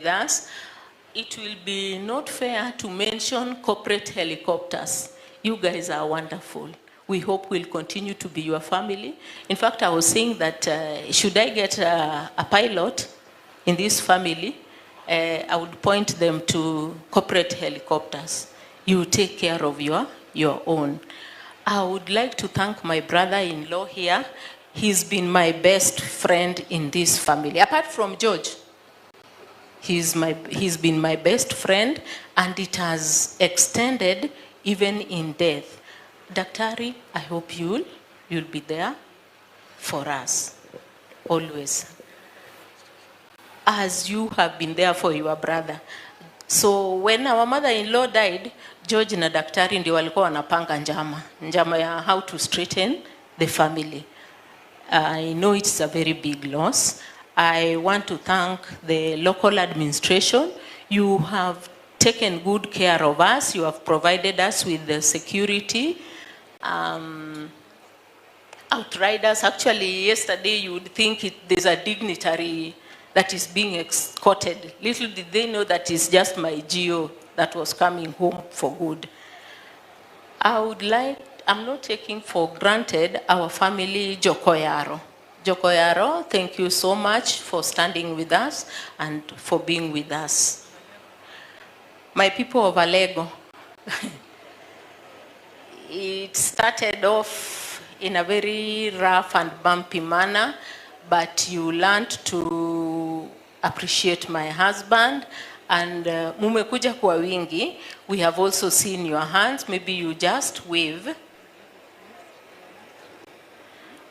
us, it will be not fair to mention corporate helicopters. You guys are wonderful. We hope we'll continue to be your family. In fact, I was saying that should I get a pilot in this family, I would point them to corporate helicopters. You take care of your own. I would like to thank my brother-in-law here. He's been my best friend in this family. Apart from George, he's been my best friend, and it has extended even in death. Daktari, I hope you'll be there for us, always. As you have been there for your brother. So when our mother-in-law died, George na Daktari ndio walikuwa wanapanga njama ya how to straighten the family. I know it's a very big loss. I want to thank the local administration. You have taken good care of us. You have provided us with the security. Outriders, actually yesterday you would think there's a dignitary that is being escorted. Little did they know that it's just my GO that was coming home for good. I'm not taking for granted our family Jokoyaro. Jokoyaro, thank you so much for standing with us and for being with us. My people of Alego, it started off in a very rough and bumpy manner, but you learned to appreciate my husband, and mumekuja kwa wingi. We have also seen your hands. Maybe you just wave.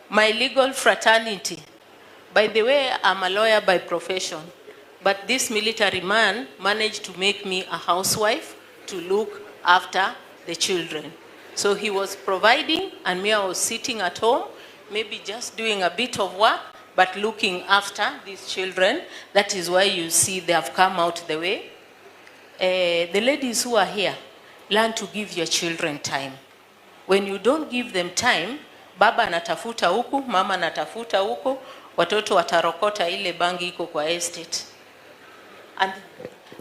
My legal fraternity. By the way, I'm a lawyer by profession, but this military man managed to make me a housewife to look after the children. So he was providing, and me, I was sitting at home, maybe just doing a bit of work, but looking after these children. That is why you see they have come out the way. The ladies who are here, learn to give your children time. When you don't give them time, baba anatafuta huku, mama anatafuta huku, watoto watarokota ile bangi iko kwa estate.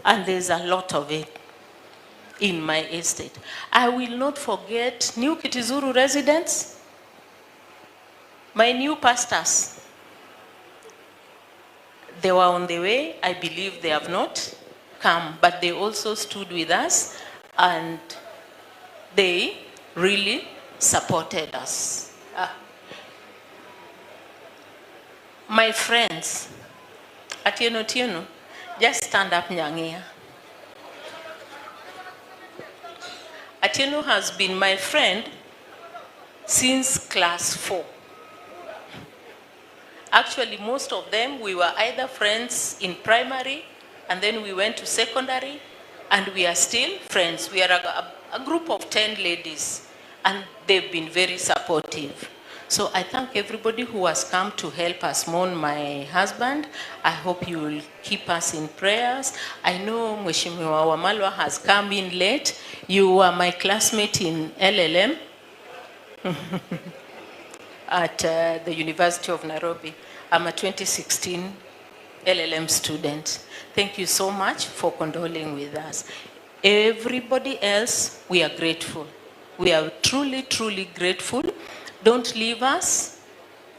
And there's a lot of it in my estate. I will not forget New Kitizuru residents, my new pastors. They were on the way. I believe they have not come, but they also stood with us, and they really supported us. My friends, Atieno, just stand up, Nyangia. Atieno has been my friend since class 4. Actually, most of them, we were either friends in primary, and then we went to secondary, and we are still friends. We are a group of 10 ladies, and they've been very supportive. So I thank everybody who has come to help us mourn my husband. I hope you will keep us in prayers. I know Mheshimiwa Wamalwa has come in late. You were my classmate in LLM. At the University of Nairobi. I'm a 2016 LLM student. Thank you so much for condoling with us. Everybody else, we are grateful. We are truly, truly grateful. Don't leave us.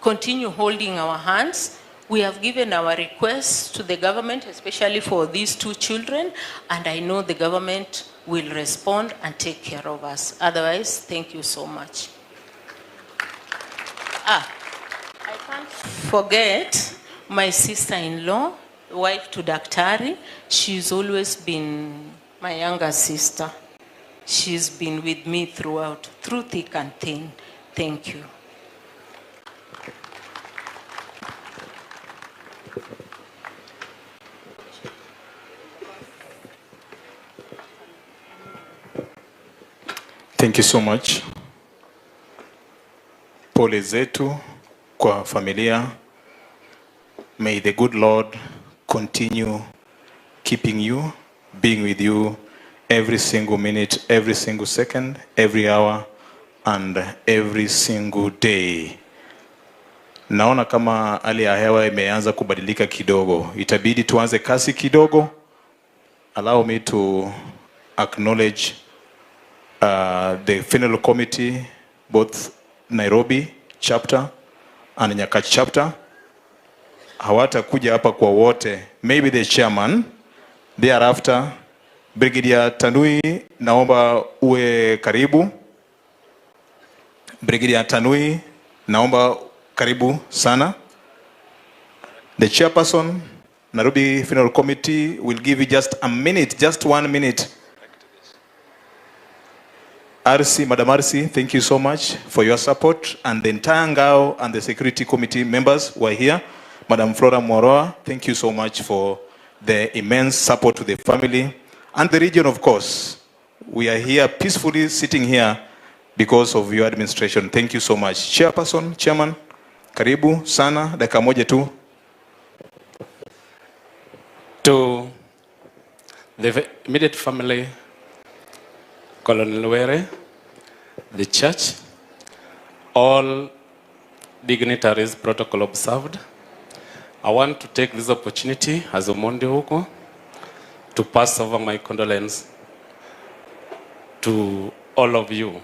Continue holding our hands. We have given our requests to the government, especially for these 2 children, and I know the government will respond and take care of us. Otherwise, thank you so much. I can't forget my sister-in-law, wife to Daktari. She's always been my younger sister. She's been with me throughout, through thick and thin. Thank you. Thank you so much. Pole zetu kwa familia. May the good Lord continue keeping you, being with you every single minute, every single second, every hour, and every single day. Naona kama hali ya hewa imeanza kubadilika kidogo. Itabidi tuanze kasi kidogo allow me to acknowledge the funeral committee, both Nairobi chapter and Nyakach chapter. Hawatakuja hapa kwa wote, maybe the chairman. Thereafter, Brigadier Tanui, naomba uwe karibu. Brigadier Tanui, naomba karibu sana. The chairperson, Nairobi Funeral Committee, will give you just a minute, just 1 minute. RC, Madam RC, thank you so much for your support, and the entire Ngao and the security committee members who are here. Madam Flora Moroa, thank you so much for the immense support to the family and the region, of course. We are here peacefully sitting here because of your administration. Thank you so much. Chairperson, Chairman, karibu sana, dakika moja tu. To the immediate family, Colonel Were, the church, all dignitaries, protocol observed. I want to take this opportunity as Omondi huko to pass over my condolence to all of you.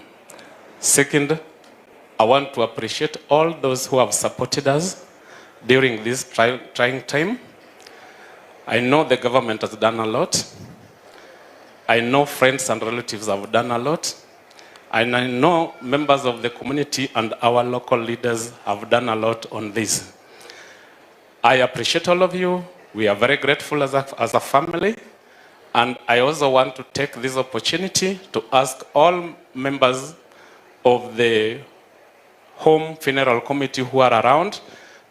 Second, I want to appreciate all those who have supported us during this trying time. I know the government has done a lot. I know friends and relatives have done a lot. And I know members of the community and our local leaders have done a lot on this. I appreciate all of you. We are very grateful as a family. And I also want to take this opportunity to ask all members of the home funeral committee who are around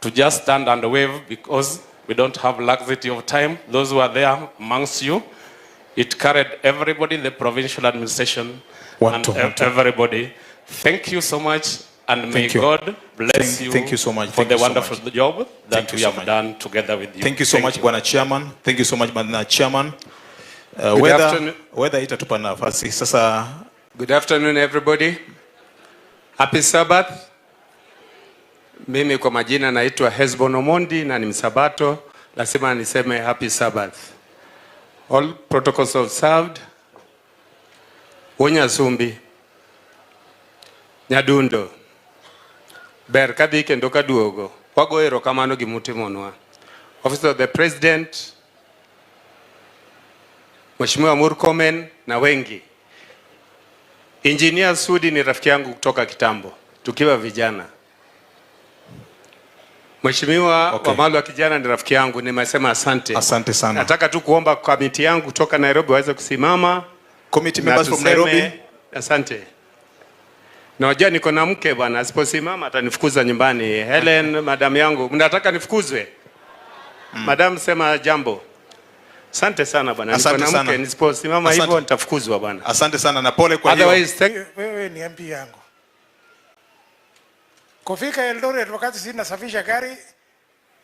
to just stand and wave, because we don't have luxury of time. Those who are there amongst you, it carried everybody, the provincial administration, everybody. Thank you so much, and may God bless you. Thank you so much for the wonderful job that we have done together with you. Thank you so much, Bwana Chairman. Thank you so much, Bwana Chairman. Whether itatupa nafasi sasa. Good afternoon, everybody. Happy Sabbath. Mimi kwa majina naitwa Hesbon Omondi na ni msabato. Lazima niseme happy Sabbath. All protocols observed. Wonya Sumbi. Nyadundo. Ber kadhi kendo kaduogo. Wago erokamano gi mutimonwa. Office of the President, Mheshimiwa Murkomen na wengi. Engineer Sudi ni rafiki yangu kutoka kitambo, tukiwa vijana. Mheshimiwa Wamalu wa kijana ni rafiki yangu, nimesema asante. Asante sana. Nataka tu kuomba committee yangu kutoka Nairobi waweze kusimama. Committee members from Nairobi. Asante. Na wajua niko na mke bwana, asiposimama atanifukuza nyumbani. Helen, madam yangu, mnataka nifukuzwe? Madam sema jambo. Asante sana bwana. Niko na mke, nisiposimama hivyo nitafukuzwa bwana. Asante sana na pole kwa hiyo. Otherwise, wewe ni MP yangu. Kufika Eldoret wakati sina safisha gari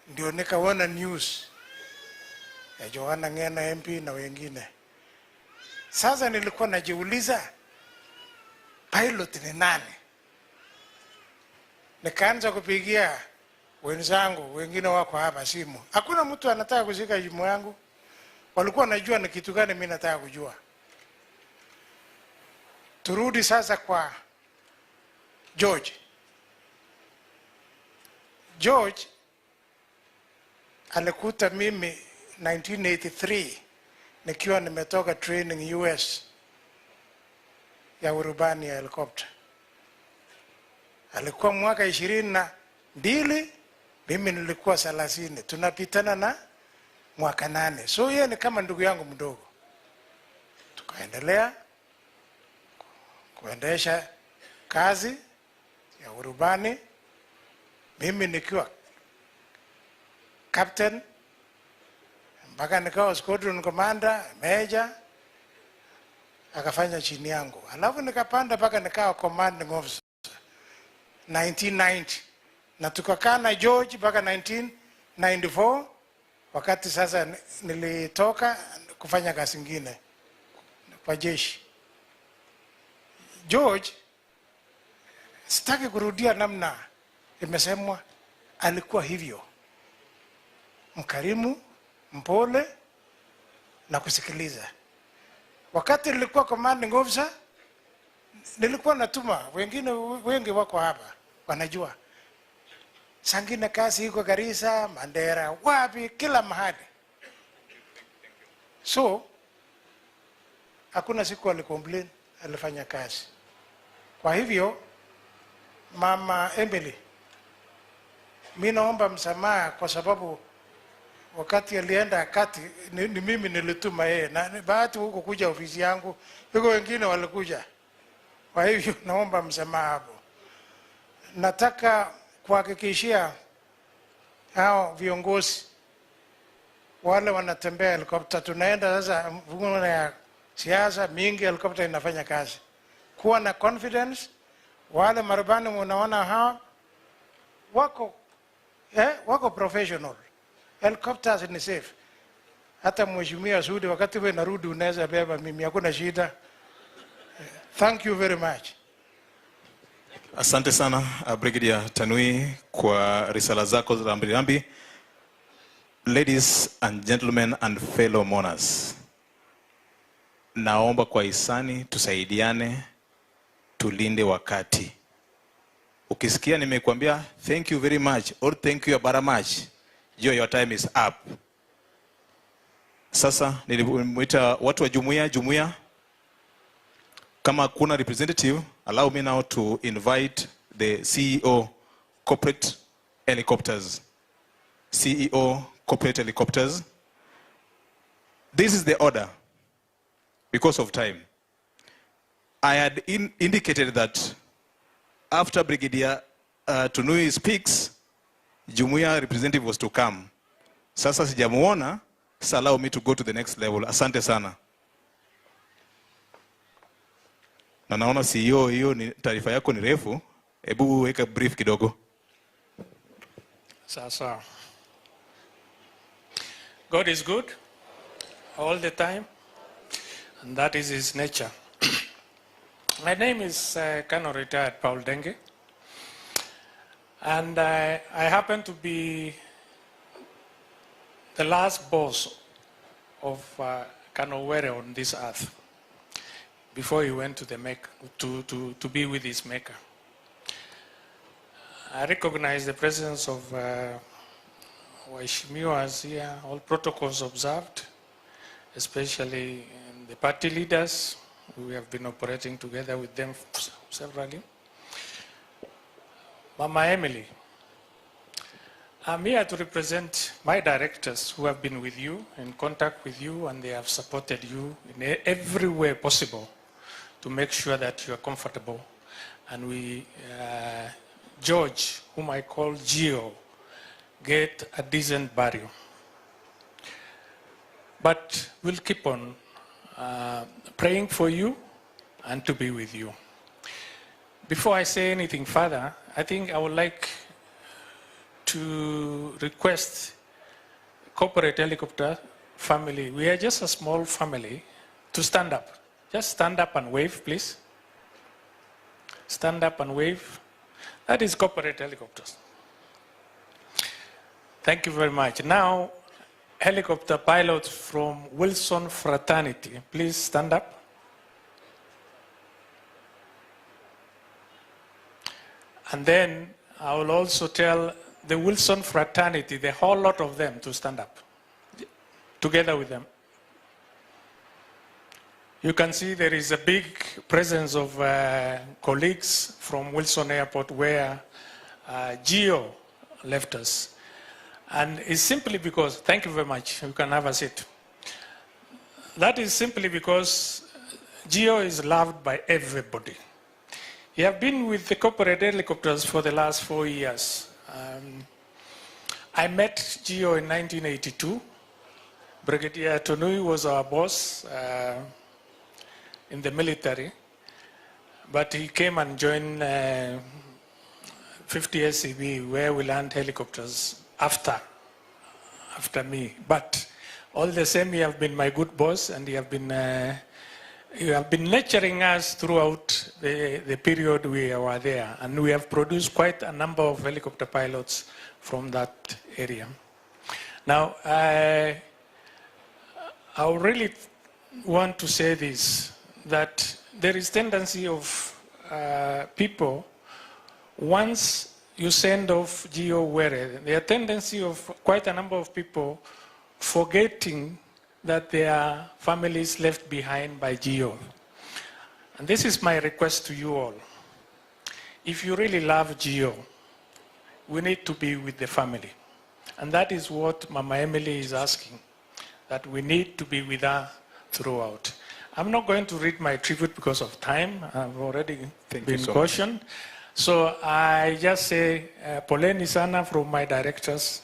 ndio nikaona news ya Joanna Ngena MP na wengine. Sasa nilikuwa najiuliza pilot ni nani? Nikaanza kupigia wenzangu, wengine wako hapa simu. Hakuna mtu anataka kushika simu yangu. Walikuwa najua ni kitu gani mimi nataka kujua. Turudi sasa kwa George. George alikuta mimi 1983 nikiwa nimetoka training US ya urubani ya helicopter. Alikuwa mwaka 22, mimi nilikuwa 30. Tunapitana na mwaka 8. So yeye ni kama ndugu yangu mdogo. Tukaendelea kuendesha kazi ya urubani. Mimi nikiwa captain, mpaka nikawa squadron commander, major, akafanya chini yangu. Alafu nikapanda mpaka nikawa commanding officer 1990. Na tukakaa na George mpaka 1994, wakati sasa nilitoka kufanya kazi nyingine kwa jeshi. George, sitaki kurudia namna imesemwa, alikuwa hivyo. Mkarimu, mpole, na kusikiliza. Wakati nilikuwa commanding officer, nilikuwa natuma wengine, wengi wako hapa wanajua, sangine kazi iko Garissa, Mandera, wapi, kila mahali. So hakuna siku alicomplain, alifanya kazi. Kwa hivyo Mama Emily, mimi naomba msamaha kwa sababu wakati alienda kati ni mimi nilituma yeye, na bahati huko kuja ofisi yangu, yuko wengine walikuja. Kwa hivyo naomba msamaha hapo. Nataka kuhakikishia hao viongozi wale wanatembea helikopta, tunaenda sasa mfumo ya siasa mingi, helikopta inafanya kazi. Kuwa na confidence, wale marubani mnaona hao wako professional. Helicopters ni safe. Hata mheshimiwa Sudi, wakati wewe narudi unaweza beba mimi, hakuna shida. Thank you very much. Asante sana Brigadier Tanui kwa risala zako za rambirambi. Ladies and gentlemen and fellow mourners, naomba kwa hisani tusaidiane, tulinde wakati. Ukisikia nimekuambia thank you very much or thank you very much, your time is up. Sasa nilimuita watu wa jumuiya. Kama kuna representative, allow me now to invite the CEO Corporate Helicopters. CEO Corporate Helicopters. This is the order because of time. I had indicated that after Brigadier Tunui speaks, Jumuiya representative was to come. Sasa sijamuona, so allow me to go to the next level. Asante sana. Na naona CEO, hiyo ni taarifa yako ni refu. Hebu weka brief kidogo. Sasa. God is good all the time, and that is his nature. My name is Colonel Retired Paul Denge, and I happen to be the last boss of Colonel Were on this earth before he went to the Maker, to be with his Maker. I recognize the presence of Waheshimiwas here, all protocols observed, especially the party leaders. We have been operating together with them severally. Mama Emily, I'm here to represent my directors who have been with you, in contact with you, and they have supported you in every way possible to make sure that you are comfortable. And we, George, whom I call Gio, get a decent burial. But we'll keep on praying for you and to be with you. Before I say anything further, I think I would like to request Corporate Helicopter family, we are just a small family, to stand up. Just stand up and wave, please. Stand up and wave. That is Corporate Helicopters. Thank you very much. Now, helicopter pilots from Wilson Fraternity, please stand up. And then I will also tell the Wilson Fraternity, the whole lot of them, to stand up together with them. You can see there is a big presence of colleagues from Wilson Airport where Gio left us. And it's simply because, thank you very much, you can have a seat. That is simply because Gio is loved by everybody. He has been with the Corporate Helicopters for the last 4 years. I met Gio in 1982. Brigadier Tunui was our boss in the military, but he came and joined 50 SCB where we land helicopters after me. But all the same, he have been my good boss, and you have been nurturing us throughout the period we were there, and we have produced quite a number of helicopter pilots from that area. Now, I really want to say this, that there is tendency of people, once you send off Gio Were, there are tendency of quite a number of people forgetting that there are families left behind by Gio. And this is my request to you all. If you really love Gio, we need to be with the family. And that is what Mama Emily is asking, that we need to be with her throughout. I'm not going to read my tribute because of time. I've already been cautioned. So I just say, Poleni sana from my directors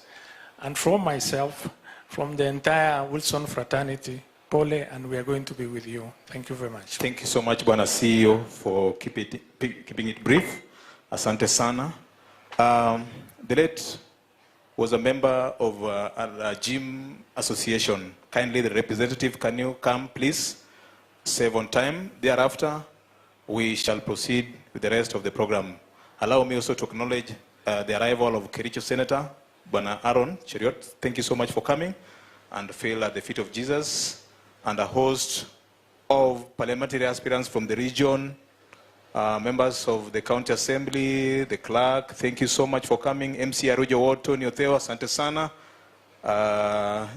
and from myself, from the entire Wilson fraternity, Pole, and we are going to be with you. Thank you very much. Thank you so much, Bwana CEO, for keeping it brief. Asante sana. The late was a member of a gym association. Kindly, the representative, can you come, please? Save on time. Thereafter, we shall proceed with the rest of the program. Allow me also to acknowledge the arrival of Kericho Senator, Bwana Aaron Cheriot. Thank you so much for coming and fell at the feet of Jesus, and a host of parliamentary aspirants from the region, members of the county assembly, the clerk. Thank you so much for coming. MC Arujo Ward, Tony Otheo, asante sana.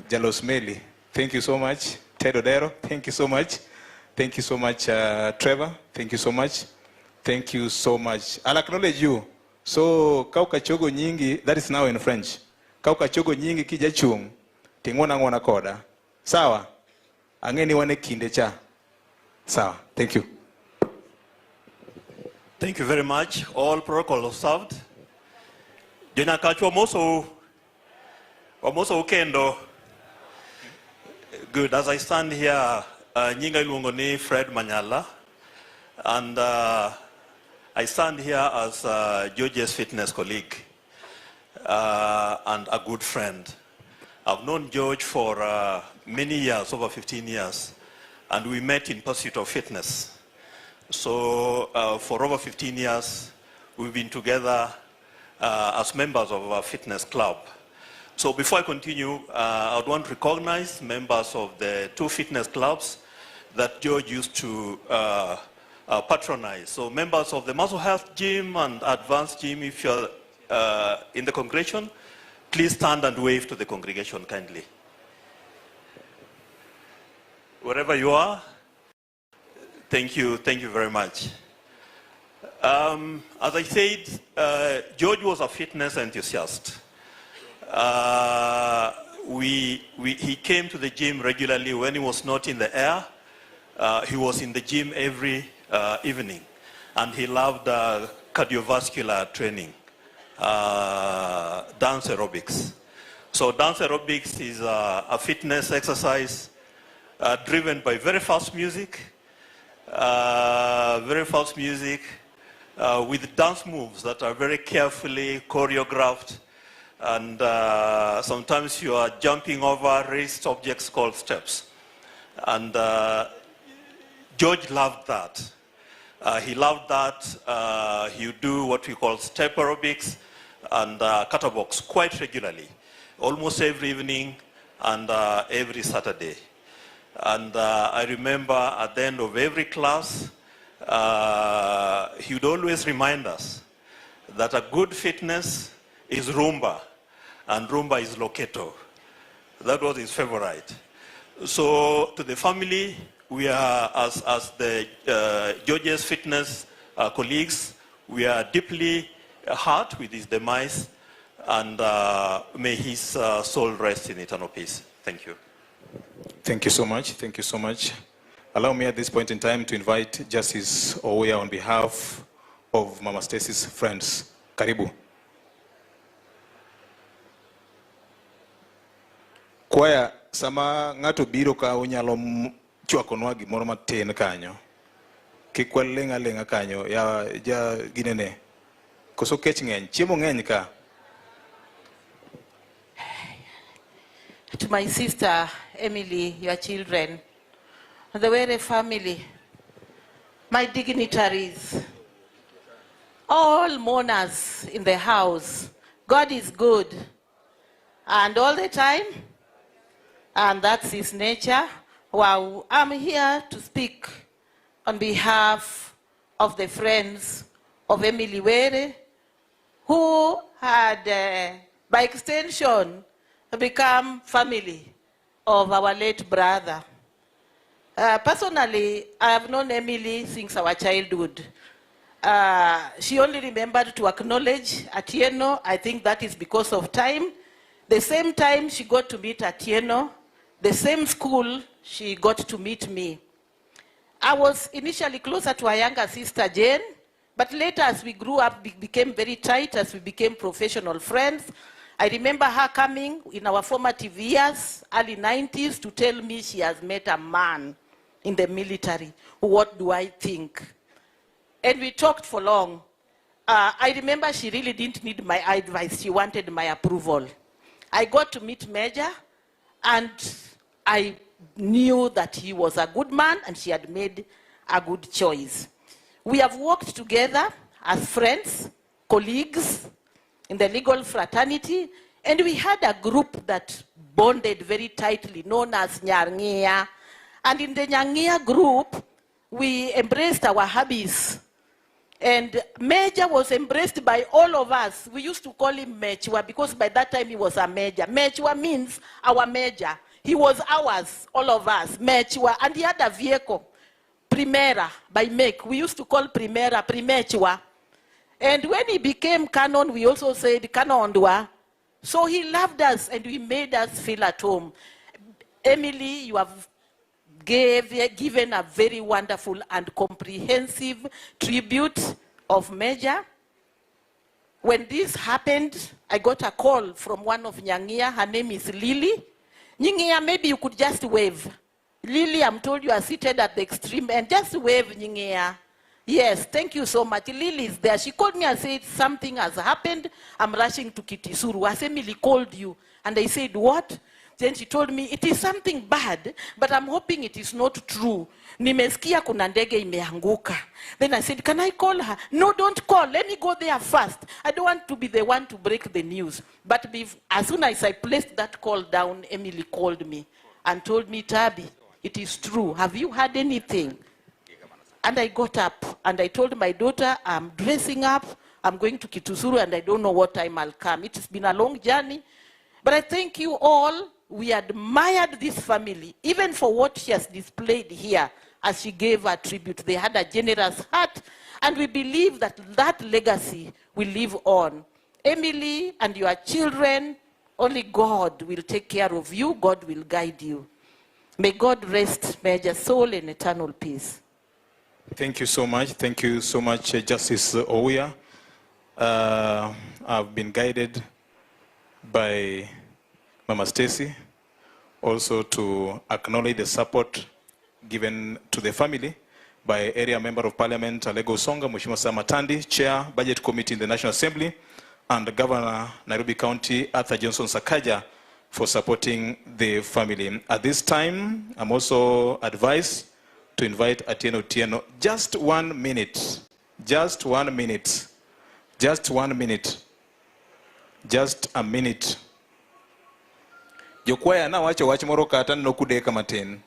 Jalos Meli, thank you so much. Ted Odero, thank you so much. Thank you so much, Trevor. Thank you so much. Thank you so much. I'll acknowledge you. So, kauka chogo nyingi, that is now in French. Kauka chogo nyingi kija chung, tingona ngona koda. Sawa? Angeni wane kinde cha. Sawa. Thank you. Thank you very much. All protocol observed. Jina kachwa moso ukendo. Good. As I stand here, nyinga ilungo ni Fred Manyala, and I stand here as George's fitness colleague and a good friend. I've known George for many years, over 15 years, and we met in pursuit of fitness. So for over 15 years, we've been together as members of our fitness club. So before I continue, I would want to recognize members of the two fitness clubs that George used to patronize. So members of the Muscle Health Gym and Advanced Gym, if you're in the congregation, please stand and wave to the congregation kindly. Wherever you are, thank you very much. As I said, George was a fitness enthusiast. He came to the gym regularly when he was not in the air. He was in the gym every evening, and he loved cardiovascular training, dance aerobics. So dance aerobics is a fitness exercise driven by very fast music with dance moves that are very carefully choreographed, and sometimes you are jumping over raised objects called steps. And George loved that. He loved that. He would do what we call step aerobics and catterbox quite regularly, almost every evening and every Saturday. And I remember at the end of every class, he would always remind us that a good fitness is Rumba, and Rumba is Loketo. That was his favorite. So to the family, we are, as the George's fitness colleagues, we are deeply hurt with his demise, and may his soul rest in eternal peace. Thank you. Thank you so much. Thank you so much. Allow me at this point in time to invite Justice Owoya on behalf of Mama Stacy's friends. Karibu. Kwaya sama ngato biro ka unyalo chwakonwa gimoro matin kanyo. Kikwa lenga kanyo ya ginene. Koso kech ngeny, chiemo ngeny ka. To my sister Emily, your children, the Were family, my dignitaries, all mourners in the house, God is good, and all the time, and that's his nature. Wow, I'm here to speak on behalf of the friends of Emily Were, who had, by extension, become family of our late brother. Personally, I have known Emily since our childhood. She only remembered to acknowledge Atieno. I think that is because of time. The same time she got to meet Atieno, the same school she got to meet me. I was initially closer to her younger sister Jane, but later as we grew up, we became very tight as we became professional friends. I remember her coming in our formative years, early 90s, to tell me she has met a man in the military. What do I think? And we talked for long. I remember she really didn't need my advice. She wanted my approval. I got to meet Major, and I knew that he was a good man and she had made a good choice. We have worked together as friends, colleagues in the legal fraternity, and we had a group that bonded very tightly, known as Nyangia. And in the Nyangia group, we embraced our hobbies. And Major was embraced by all of us. We used to call him Mechwa because by that time he was a major. Mechwa means our major. He was ours, all of us, Mechwa. And he had a vehicle, Primera, by make. We used to call Primera, Primechwa. And when he became canon, we also said Kanondwa. So he loved us and he made us feel at home. Emily, you have given a very wonderful and comprehensive tribute of Major. When this happened, I got a call from one of Nyangia. Her name is Lily. Nyangia, maybe you could just wave. Lily, I'm told you are seated at the extreme end. Just wave, Nyangia. Yes, thank you so much. Lily is there. She called me and said, something has happened. I'm rushing to Kitisuru. As Emily called you. And I said, what? Then she told me, it is something bad, but I'm hoping it is not true. Nimesikia kuna ndege imeanguka. Then I said, can I call her? No, don't call. Let me go there first. I don't want to be the one to break the news. But as soon as I placed that call down, Emily called me and told me, Tabi, it is true. Have you heard anything? And I got up and I told my daughter, I'm dressing up. I'm going to Kitusuru and I don't know what time I'll come. It's been a long journey. But I thank you all. We admired this family, even for what she has displayed here as she gave her tribute. They had a generous heart, and we believe that that legacy will live on. Emily and your children, only God will take care of you. God will guide you. May God rest Major's soul in eternal peace. Thank you so much. Thank you so much, Justice Ouya. I've been guided by Mama Stacy, also to acknowledge the support given to the family by Area Member of Parliament Alego Songa, Mheshimiwa Samatandi, Chair, Budget Committee in the National Assembly, and Governor Nairobi County Arthur Johnson Sakaja for supporting the family. At this time, I'm also advised to invite Atieno Tieno. Just 1 minute. Just 1 minute. Just 1 minute. Just a minute. Jokwaya na wacho wach moro kata no kudeka matin.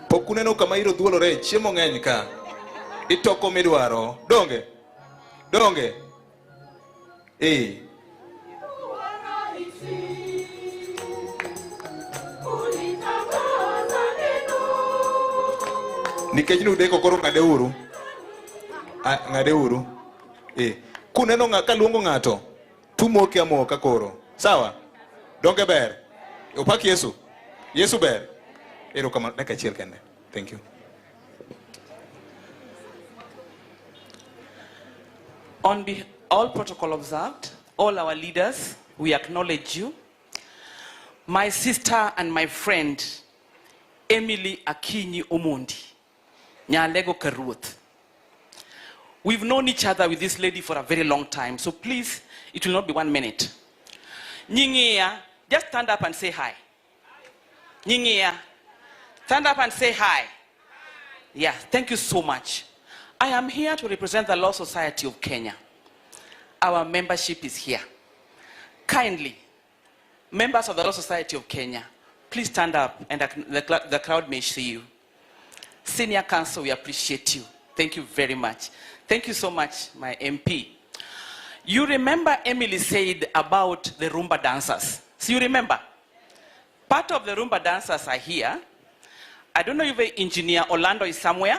Pokuneno kama iro dhuolo re chiemo ng'eny ka. Itoko midwaro. Donge. Donge. Nikech nudeko koro ng'adeuru. Ng'adeuru. Kuneno ng'aka luongo ng'ato. Tumoke amoka koro. Sawa? Donge ber. Opak Yesu. Yesu ber. Ero kama neka chiel kende. Thank you. On all protocol observed, all our leaders, we acknowledge you. My sister and my friend, Emily Akinyi Omondi, Nyalego Karuth. We've known each other with this lady for a very long time, so please, it will not be 1 minute. Nyingia, just stand up and say hi. Nyingia, stand up and say hi. Yeah, thank you so much. I am here to represent the Law Society of Kenya. Our membership is here. Kindly, members of the Law Society of Kenya, please stand up and the crowd may see you. Senior Counsel, we appreciate you. Thank you very much. Thank you so much, my MP. You remember Emily said about the Rumba dancers. So you remember? Part of the Rumba dancers are here. I don't know if Engineer Orlando is somewhere.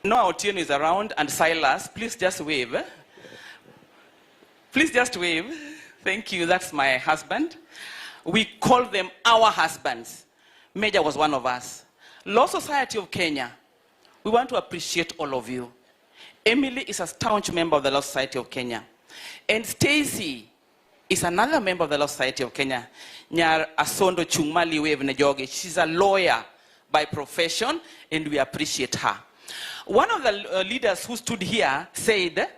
Noah Otieno is around, and Silas. Please just wave. Please just wave. Thank you. That's my husband. We call them our husbands. Major was one of us. Law Society of Kenya, we want to appreciate all of you. Emily is a staunch member of the Law Society of Kenya. And Stacy is another member of the Law Society of Kenya. Nyar Asondo Chungmali Weve Nejoge. She's a lawyer by profession, and we appreciate her. One of the leaders who stood here said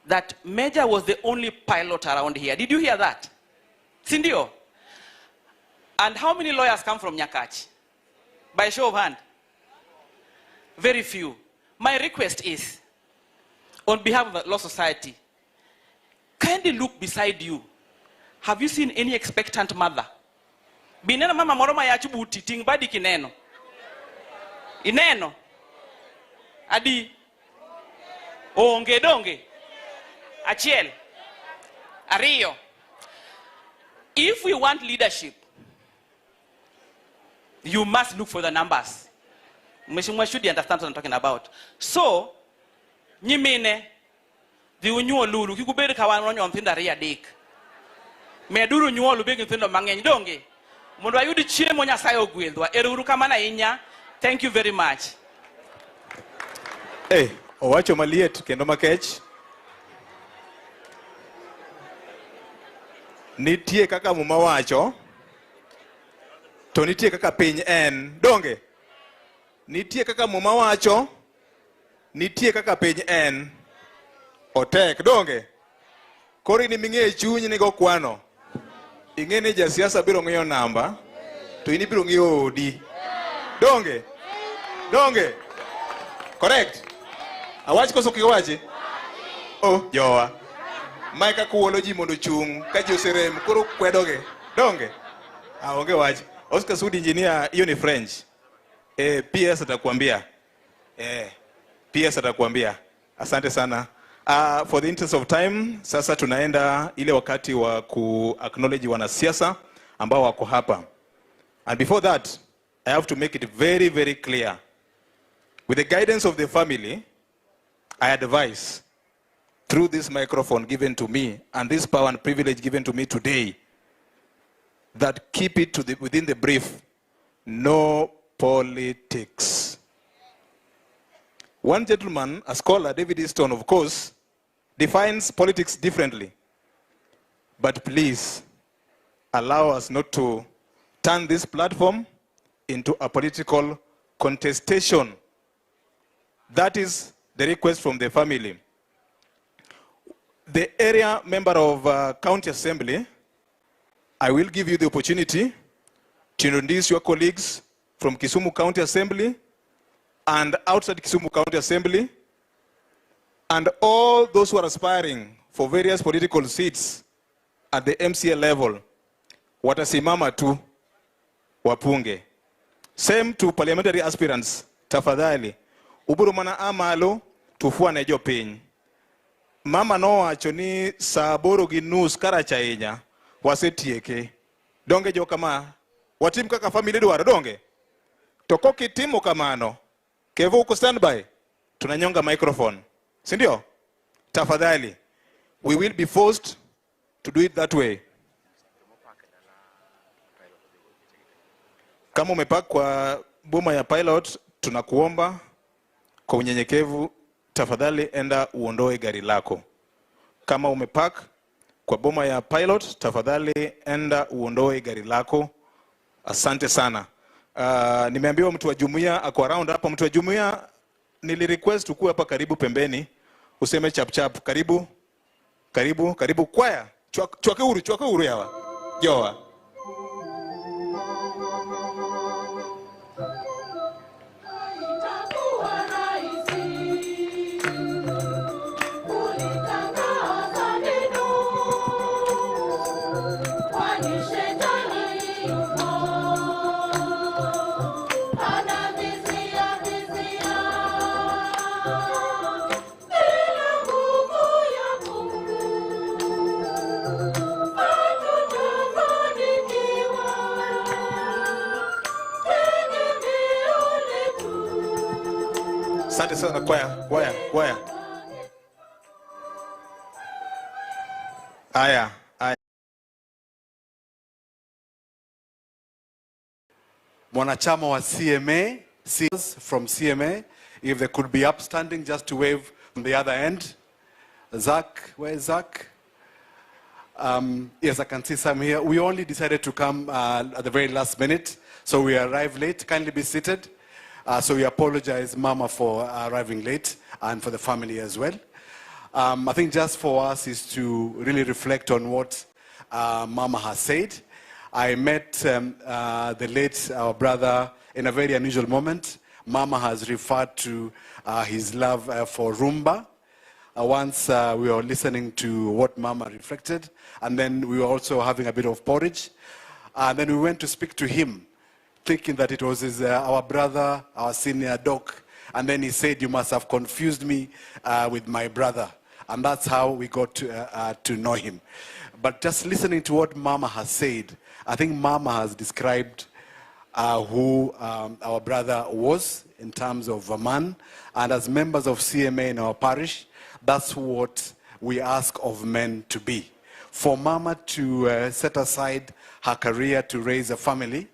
that Major was the only pilot around here. Did you hear that? Sindio? And how many lawyers come from Nyakach? By show of hand? Very few. My request is, on behalf of the Law Society, kindly look beside you. Have you seen any expectant mother? Binena mama moroma ya chubuti tingbadi kineno. Ineno. Adi. Onge donge. Achiel. Ario. If we want leadership, you must look for the numbers. Mheshimiwa should understand what I'm talking about. So, nyimine, the unyuo lulu, kikuberi kawan ronyo nthinda ria dik. Meduru nyuo lubegi nthindo mangeny donge. Mundu ayudi chile monya sayo gwildwa. Eruru kamana inya. Thank you very much. Hey, owacho maliet kendo makech. Nitie kaka muma wacho. To nitie kaka piny en. Donge? Nitie kaka muma wacho. Nitie kaka piny en. Otek. Donge? Kori ni minge chunyi ni go kwano. Inge ni jasiasa biro ng'iyo namba. To ini biro ng'iyo odi. Donge? Donge? Correct? Awach koso kiwachi? Oh, jowa. Maika kuolo ji mondo chung. Kaji oserem. Koro kwedoge. Donge? Onge wachi. Oscar Sudi engineer, hiyo ni French. PS atakwambia. PS atakwambia. Asante sana. For the interest of time, sasa tunaenda ile wakati wa ku-acknowledge wanasiasa ambao wako hapa. And before that, I have to make it very, very clear. With the guidance of the family, I advise, through this microphone given to me, and this power and privilege given to me today, that keep it to within the brief. No politics. One gentleman, a scholar, David Easton, of course, defines politics differently. But please, allow us not to turn this platform into a political contestation. That is the request from the family. The area member of County Assembly, I will give you the opportunity to introduce your colleagues from Kisumu County Assembly and outside Kisumu County Assembly, and all those who are aspiring for various political seats at the MCA level, watasimama tu wapunge. Same to parliamentary aspirants, tafadhali. Uburu mana amalo tufua nejo piny. Mama no wacho ni saa 8:30 karacha inya wasetieke. Donge jo kama watim kaka family dwaro donge. To kokitimo kamano, kevo uko standby, tunanyonga microphone. Sindio? Tafadhali. We will be forced to do it that way. Kama umepark kwa boma ya pilot, tunakuomba kwa unyenyekevu, tafadhali enda uondoe gari lako. Kama umepark kwa boma ya pilot, tafadhali enda uondoe gari lako. Asante sana. Nimeambiwa mtu wa jumuiya ako around hapa. Mtu wa jumuiya nilirequest ukue hapa karibu pembeni, useme chap chap. Karibu, karibu, karibu kwaya. Chwake uru yawa. Jowa. Shetani Asante sana kwaya. Aya. Mwanachama wa CMA, from CMA, if they could be upstanding just to wave from the other end. Zach, where is Zach? Yes, I can see some here. We only decided to come at the very last minute, so we arrived late. Kindly be seated. So we apologize, Mama, for arriving late, and for the family as well. I think just for us is to really reflect on what Mama has said. I met the late brother in a very unusual moment. Mama has referred to his love for rumba. Once we were listening to what Mama reflected, and then we were also having a bit of porridge. And then we went to speak to him, thinking that it was our brother, our senior doc. And then he said, "You must have confused me with my brother." And that's how we got to know him. But just listening to what Mama has said, I think Mama has described who our brother was in terms of a man. And as members of CMA in our parish, that's what we ask of men to be. For Mama to set aside her career to raise a family,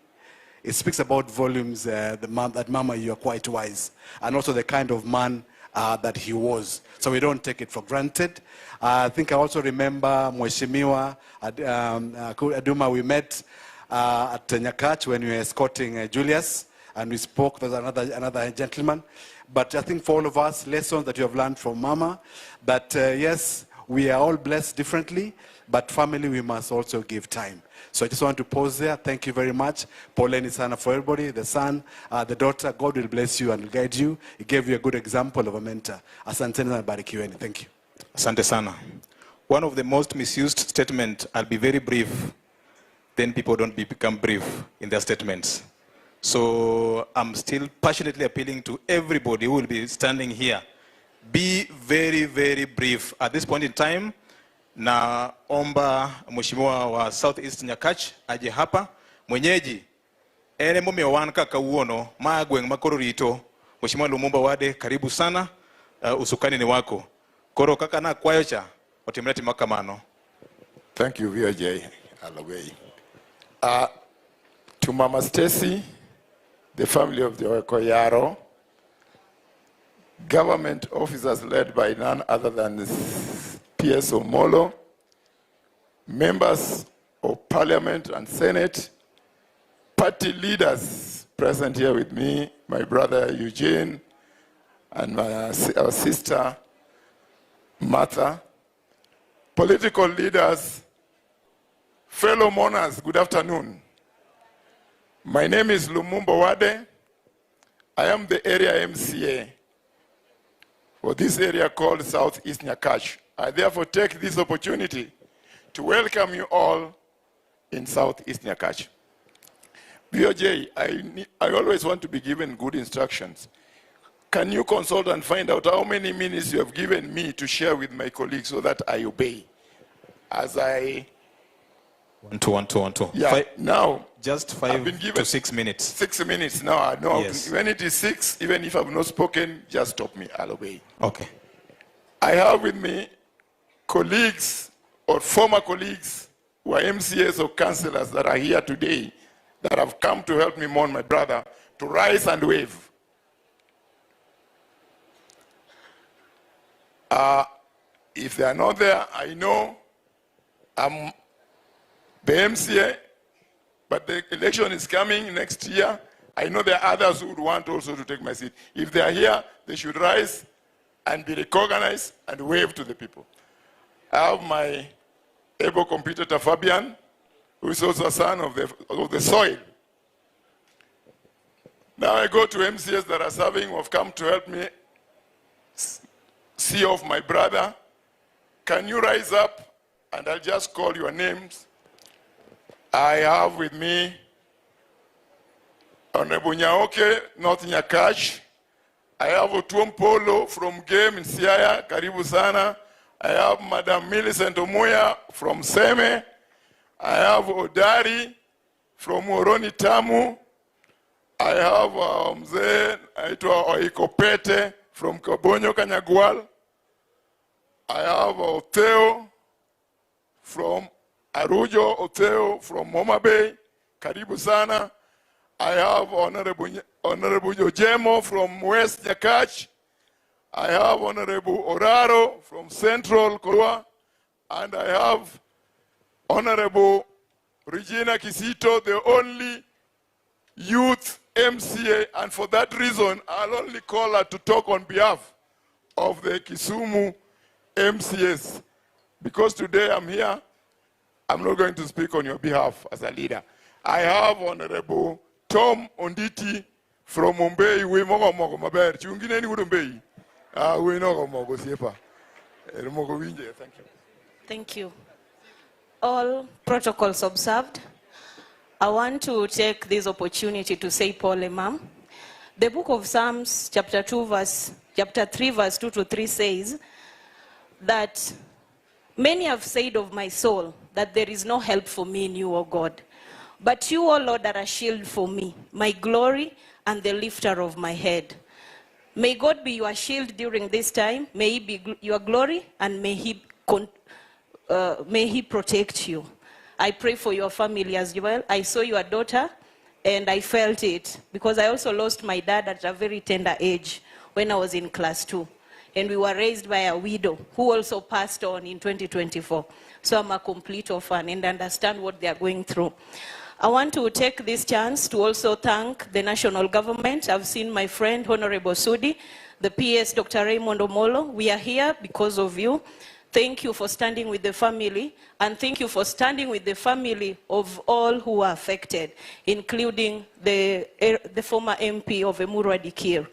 it speaks about volumes that Mama, you are quite wise. And also the kind of man that he was. So we don't take it for granted. I think I also remember Mheshimiwa Aduma, we met at Nyakach when we were escorting Julius, and we spoke. There's another gentleman. But I think for all of us, lessons that you have learned from Mama, that yes, we are all blessed differently, but family, we must also give time. So I just want to pause there. Thank you very much. Poleni sana for everybody, the son, the daughter. God will bless you and will guide you. He gave you a good example of a mentor. Asante na barikiweni. Thank you. Asante sana. One of the most misused statements, I'll be very brief, then people don't become brief in their statements. So I'm still passionately appealing to everybody who will be standing here. Be very, very brief. At this point in time, na omba mheshimiwa wa Southeast Nyakach aje hapa. Mwenyeji, ere mume wanka kauono, magweng makororito. Mheshimiwa Lumumba Wade, karibu sana, usukani ni wako. Koro kaka na kwayocha, otimleti makamano. Thank you, VJ Alaway. To Mama Stacy, the family of the Okoyaro, government officers led by none other than PS Omolo, members of Parliament and Senate, party leaders present here with me, my brother Eugene, and our sister Martha, political leaders, fellow mourners, good afternoon. My name is Lumumba Wade. I am the area MCA for this area called Southeast Nyakach. I therefore take this opportunity to welcome you all in Southeast Nyakach. BOJ, I always want to be given good instructions. Can you consult and find out how many minutes you have given me to share with my colleagues so that I obey? As I... 1, 2, 1, 2, 1, 2. Yeah, now... Just 5 to 6 minutes. 6 minutes now. I know. Yes. When it is 6, even if I've not spoken, just stop me. I'll obey. Okay. I have with me colleagues or former colleagues who are MCAs or councillors that are here today that have come to help me mourn my brother, to rise and wave. If they are not there, I know I'm the MCA, but the election is coming next year. I know there are others who would want also to take my seat. If they are here, they should rise and be recognized and wave to the people. I have my able competitor Fabian, who is also a son of the soil. Now I go to MCAs that are serving, who have come to help me see off my brother. Can you rise up? And I'll just call your names. I have with me Honorable Nyaoke, North Nyakach. I have Otuompolo from Game in Siaya, Karibu Sana. I have Madam Millicent Omoya from Seme. I have Odari from Moroni Tamu. I have Mzee Aitwa Oikopete from Kabonyo Kanyagwal. I have Otheo from Arujo, Otheo from Moma Bay, Karibu Sana. I have Honorable Jojemo from West Nyakach. I have Honorable Oraro from Central Korwa. And I have Honorable Regina Kisito, the only youth MCA. And for that reason, I'll only call her to talk on behalf of the Kisumu MCAs. Because today I'm here, I'm not going to speak on your behalf as a leader. I have Honorable Tom Onditi from Mumbai. We mogo mogo maber. Chungine ni Mumbai. We no mogo siepa. Mogo winje. Thank you. Thank you. All protocols observed. I want to take this opportunity to say, Paul, ma'am. The book of Psalms, chapter 3, verse 2 to 3 says that many have said of my soul that there is no help for me in you, O God. But you, O Lord, are a shield for me, my glory and the lifter of my head. May God be your shield during this time. May he be your glory, and may he protect you. I pray for your family as well. I saw your daughter, and I felt it, because I also lost my dad at a very tender age when I was in class 2. And we were raised by a widow who also passed on in 2024. So I'm a complete orphan and understand what they are going through. I want to take this chance to also thank the national government. I've seen my friend, Honorable Sudi, the PS, Dr. Raymond Omolo. We are here because of you. Thank you for standing with the family, and thank you for standing with the family of all who are affected, including the former MP of Emurua Dikir.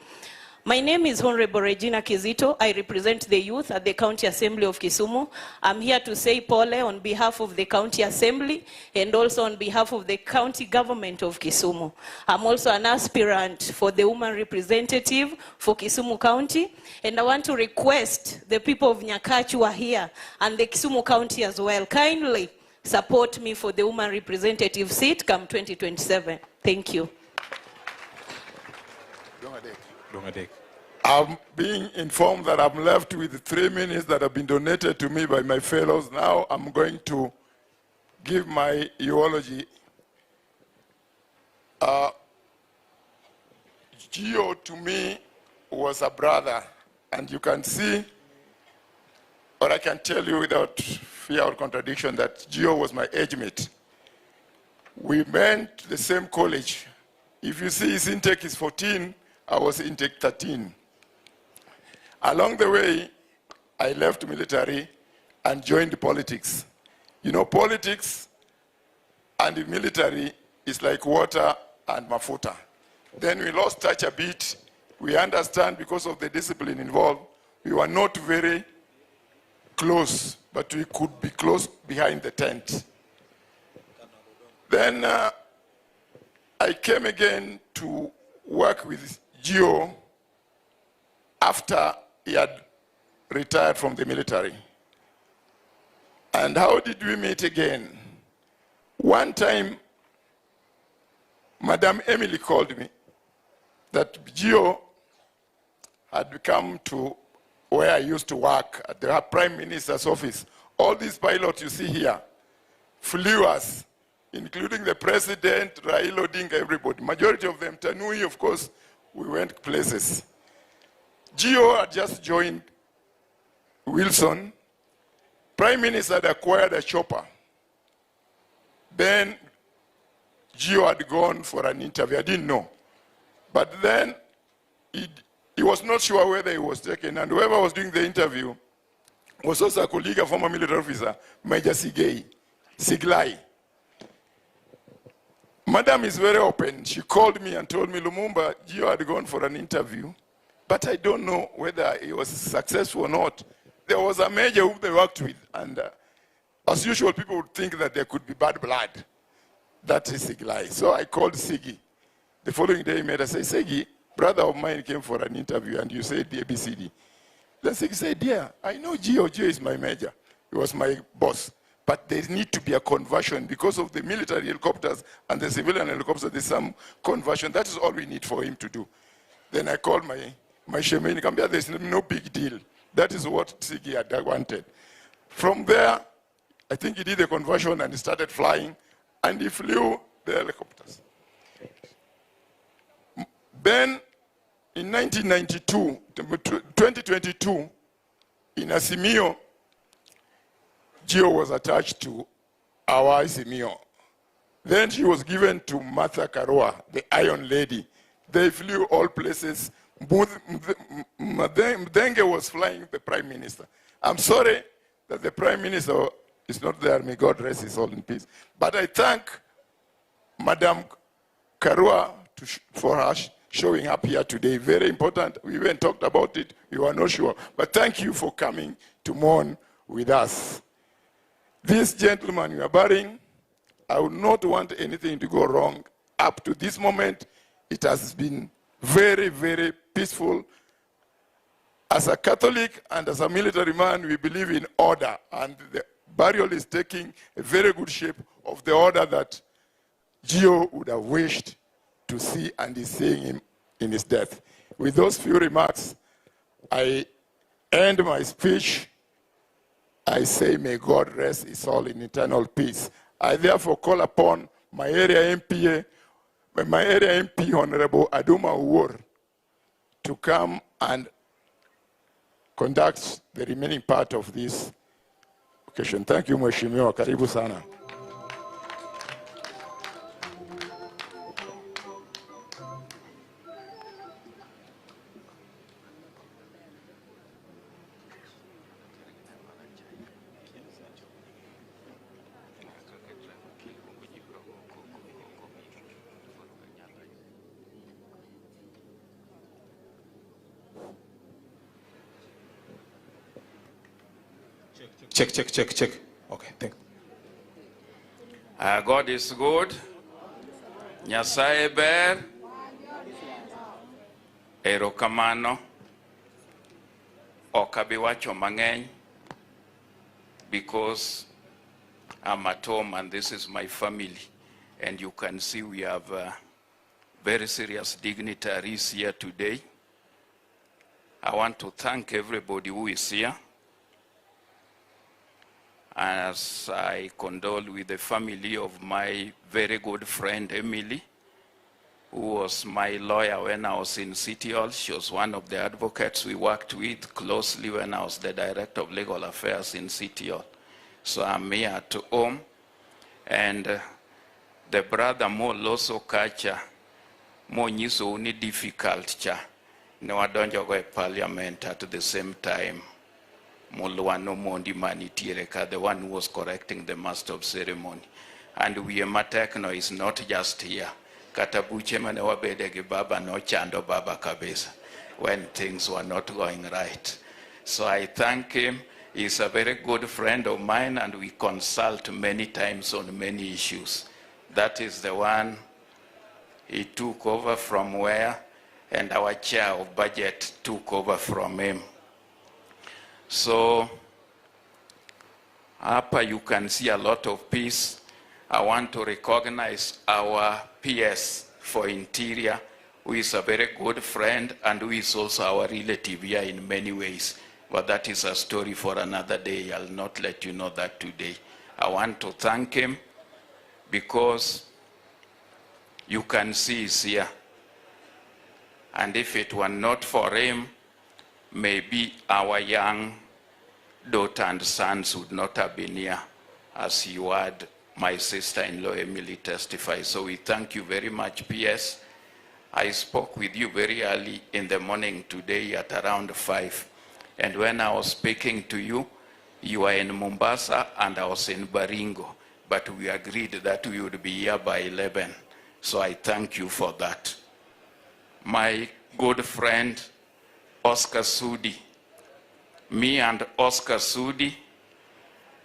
My name is Honorable Regina Kizito. I represent the youth at the County Assembly of Kisumu. I'm here to say Pole on behalf of the County Assembly and also on behalf of the County Government of Kisumu. I'm also an aspirant for the woman representative for Kisumu County. And I want to request the people of Nyakach who are here and the Kisumu County as well, kindly support me for the woman representative seat come 2027. Thank you. I'm being informed that I'm left with 3 minutes that have been donated to me by my fellows. Now I'm going to give my eulogy. Gio to me was a brother, and you can see, or I can tell you without fear or contradiction, that Gio was my age mate. We went to the same college. If you see his intake is 14, I was intake 13. Along the way, I left military and joined politics. You know, politics and the military is like water and mafuta. Then we lost touch a bit. We understand because of the discipline involved, we were not very close, but we could be close behind the tent. Then I came again to work with Gio after he had retired from the military. And how did we meet again? One time, Madam Emily called me that Gio had come to where I used to work at the Prime Minister's office. All these pilots you see here flew us, including the President, Raila Odinga, everybody. Majority of them, Tanui, of course, we went places. Gio had just joined Wilson. Prime Minister had acquired a chopper. Then Gio had gone for an interview. I didn't know. But then he was not sure whether he was taken. And whoever was doing the interview was also a colleague, a former military officer, Major Siglai. Madam is very open. She called me and told me, Lumumba, Gio had gone for an interview, but I don't know whether he was successful or not. There was a major who they worked with, and as usual, people would think that there could be bad blood. That is Siglai. So I called Sigi. The following day, he made us say, Sigi, brother of mine came for an interview, and you said the ABCD. Then Sigi said, yeah, I know Gio. Gio is my major. He was my boss. But there needs to be a conversion because of the military helicopters and the civilian helicopters. There's some conversion. That is all we need for him to do. Then I called my my shemeni, nikamwambia there's no big deal. That is what Sigi had wanted. From there, I think he did the conversion and he started flying, and he flew the helicopters. Then, in 1992, 2022, in Asimio, Gio was attached to our Asimio. Then she was given to Martha Karua, the Iron Lady. They flew all places. Mdenge was flying the Prime Minister. I'm sorry that the Prime Minister is not there. May God rest his soul in peace. But I thank Madam Karua for her showing up here today. Very important. We even talked about it. We were not sure. But thank you for coming to mourn with us. This gentleman you are burying, I would not want anything to go wrong. Up to this moment, it has been very, very peaceful. As a Catholic and as a military man, we believe in order. And the burial is taking a very good shape of the order that Gio would have wished to see, and is seeing him in his death. With those few remarks, I end my speech. I say, may God rest his soul in eternal peace. I therefore call upon my area MP, Honorable Aduma Uwor, to come and conduct the remaining part of this occasion. Thank you, Mheshimiwa. Karibu sana. Check. Okay, thank you. God is good. Nyasaye ber. Erokamano. Okabiwacho mang'eny. Because I'm at home and this is my family. And you can see we have very serious dignitaries here today. I want to thank everybody who is here. As I condole with the family of my very good friend Emily, who was my lawyer when I was in City Hall. She was one of the advocates we worked with closely when I was the Director of Legal Affairs in City Hall. So I'm here at home. And the brother Mo Loso Kacha, Mo Nyiso Uni difficult cha, no adonjo go parliament at the same time. Mulwano Mondi Manitiereka, the one who was correcting the master of ceremony. And we Matekno is not just here. Katabuche manewa bedege baba no chando baba kabesa when things were not going right. So I thank him. He's a very good friend of mine and we consult many times on many issues. That is the one he took over from where, and our chair of budget took over from him. So, hapa you can see a lot of peace. I want to recognize our PS for Interior, who is a very good friend and who is also our relative here in many ways. But that is a story for another day. I'll not let you know that today. I want to thank him because you can see he's here. And if it were not for him, maybe our young daughter and sons would not have been here, as you heard my sister-in-law Emily testify. So we thank you very much, PS. I spoke with you very early in the morning today at around 5. And when I was speaking to you, you were in Mombasa and I was in Baringo. But we agreed that we would be here by 11. So I thank you for that. My good friend, Oscar Sudi. Me and Oscar Sudi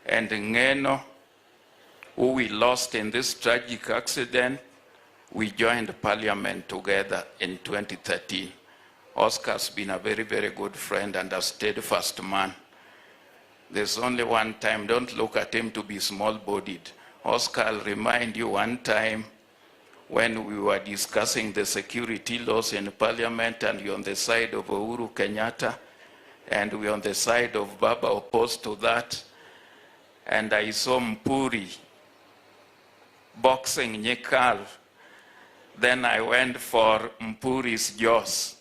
and Ngeno, who we lost in this tragic accident, we joined parliament together in 2013. Oscar's been a very, very good friend and a steadfast man. There's only one time, don't look at him to be small-bodied. Oscar, I'll remind you one time when we were discussing the security laws in Parliament, and you're on the side of Uhuru Kenyatta, and we're on the side of Baba opposed to that. And I saw Mpuri boxing Nyekal. Then I went for Mpuri's jaws.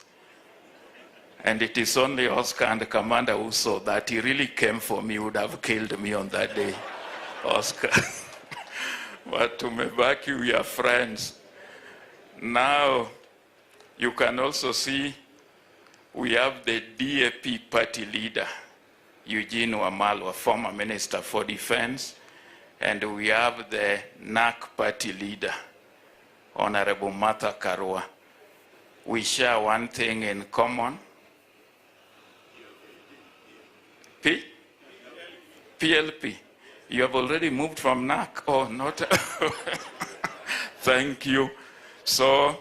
And it is only Oscar and Commander who saw that. He really came for me, would have killed me on that day, Oscar. But to Mebaki, we are friends. Now, you can also see we have the DAP party leader, Eugene Wamalwa, former Minister for Defense, and we have the NAC party leader, Honorable Martha Karua. We share one thing in common. PLP. You have already moved from NAC. Oh, not. Thank you. So,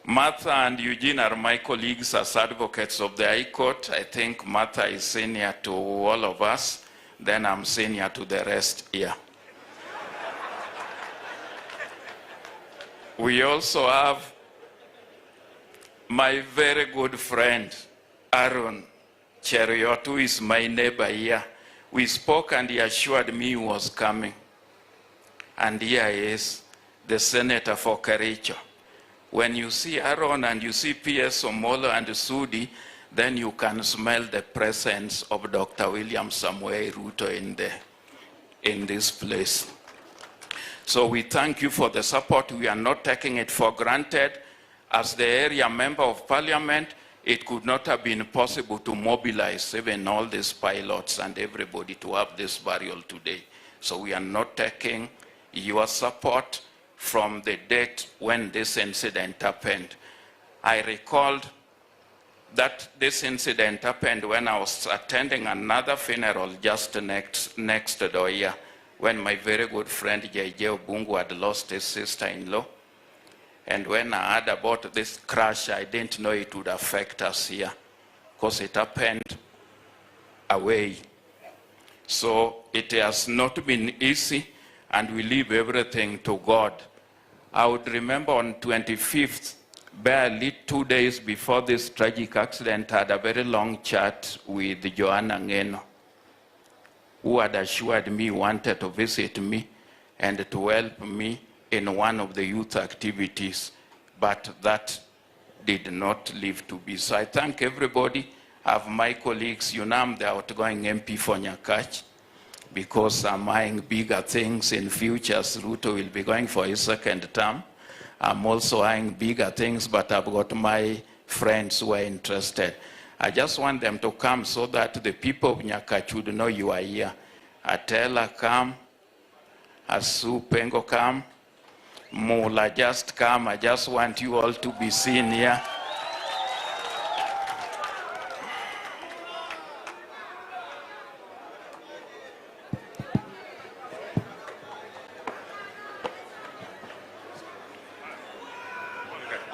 Martha and Eugene are my colleagues as advocates of the High Court. I think Martha is senior to all of us. Then I'm senior to the rest here. We also have my very good friend, Aaron Cheriot, who is my neighbor here. We spoke and he assured me he was coming. And here is the senator for Kericho. When you see Aaron and you see P.S. Omolo and Sudi, then you can smell the presence of Dr. William Samuel Ruto in this place. So we thank you for the support. We are not taking it for granted. As the area member of parliament, it could not have been possible to mobilize even all these pilots and everybody to have this burial today. So we are not taking your support from the date when this incident happened. I recalled that this incident happened when I was attending another funeral just next door here, when my very good friend J.J. Obungu had lost his sister-in-law. And when I heard about this crash, I didn't know it would affect us here, because it happened away. So it has not been easy, and we leave everything to God. I would remember on 25th, barely 2 days before this tragic accident, I had a very long chat with Joanna Ngeno, who had assured me he wanted to visit me and to help me in one of the youth activities, but that did not live to be. So I thank everybody. I have my colleagues, you know, I'm the outgoing MP for Nyakach, because I'm eyeing bigger things in future. Ruto will be going for his second term. I'm also eyeing bigger things, but I've got my friends who are interested. I just want them to come so that the people of Nyakach would know you are here. Atela come, Asu Pengo come, Mula just come. I just want you all to be seen here.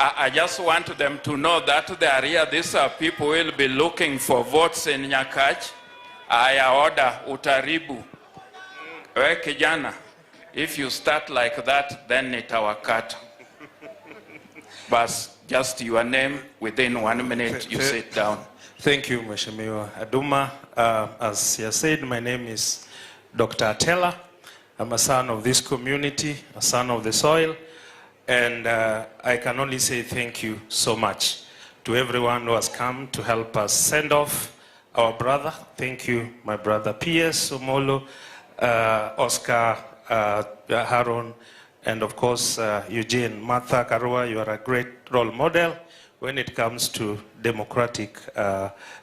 I just want them to know that they are here. These are people who will be looking for votes in Nyakach. Aya order utaribu. We kijana, if you start like that, then it's our cut. But just your name, within 1 minute, you sit down. Thank you, Mheshimiwa Aduma. As you said, my name is Dr. Atela. I'm a son of this community, a son of the soil. And I can only say thank you so much to everyone who has come to help us send off our brother. Thank you, my brother P.S. Omolo, Oscar, Haron, and of course, Eugene. Martha Karua, you are a great role model when it comes to democratic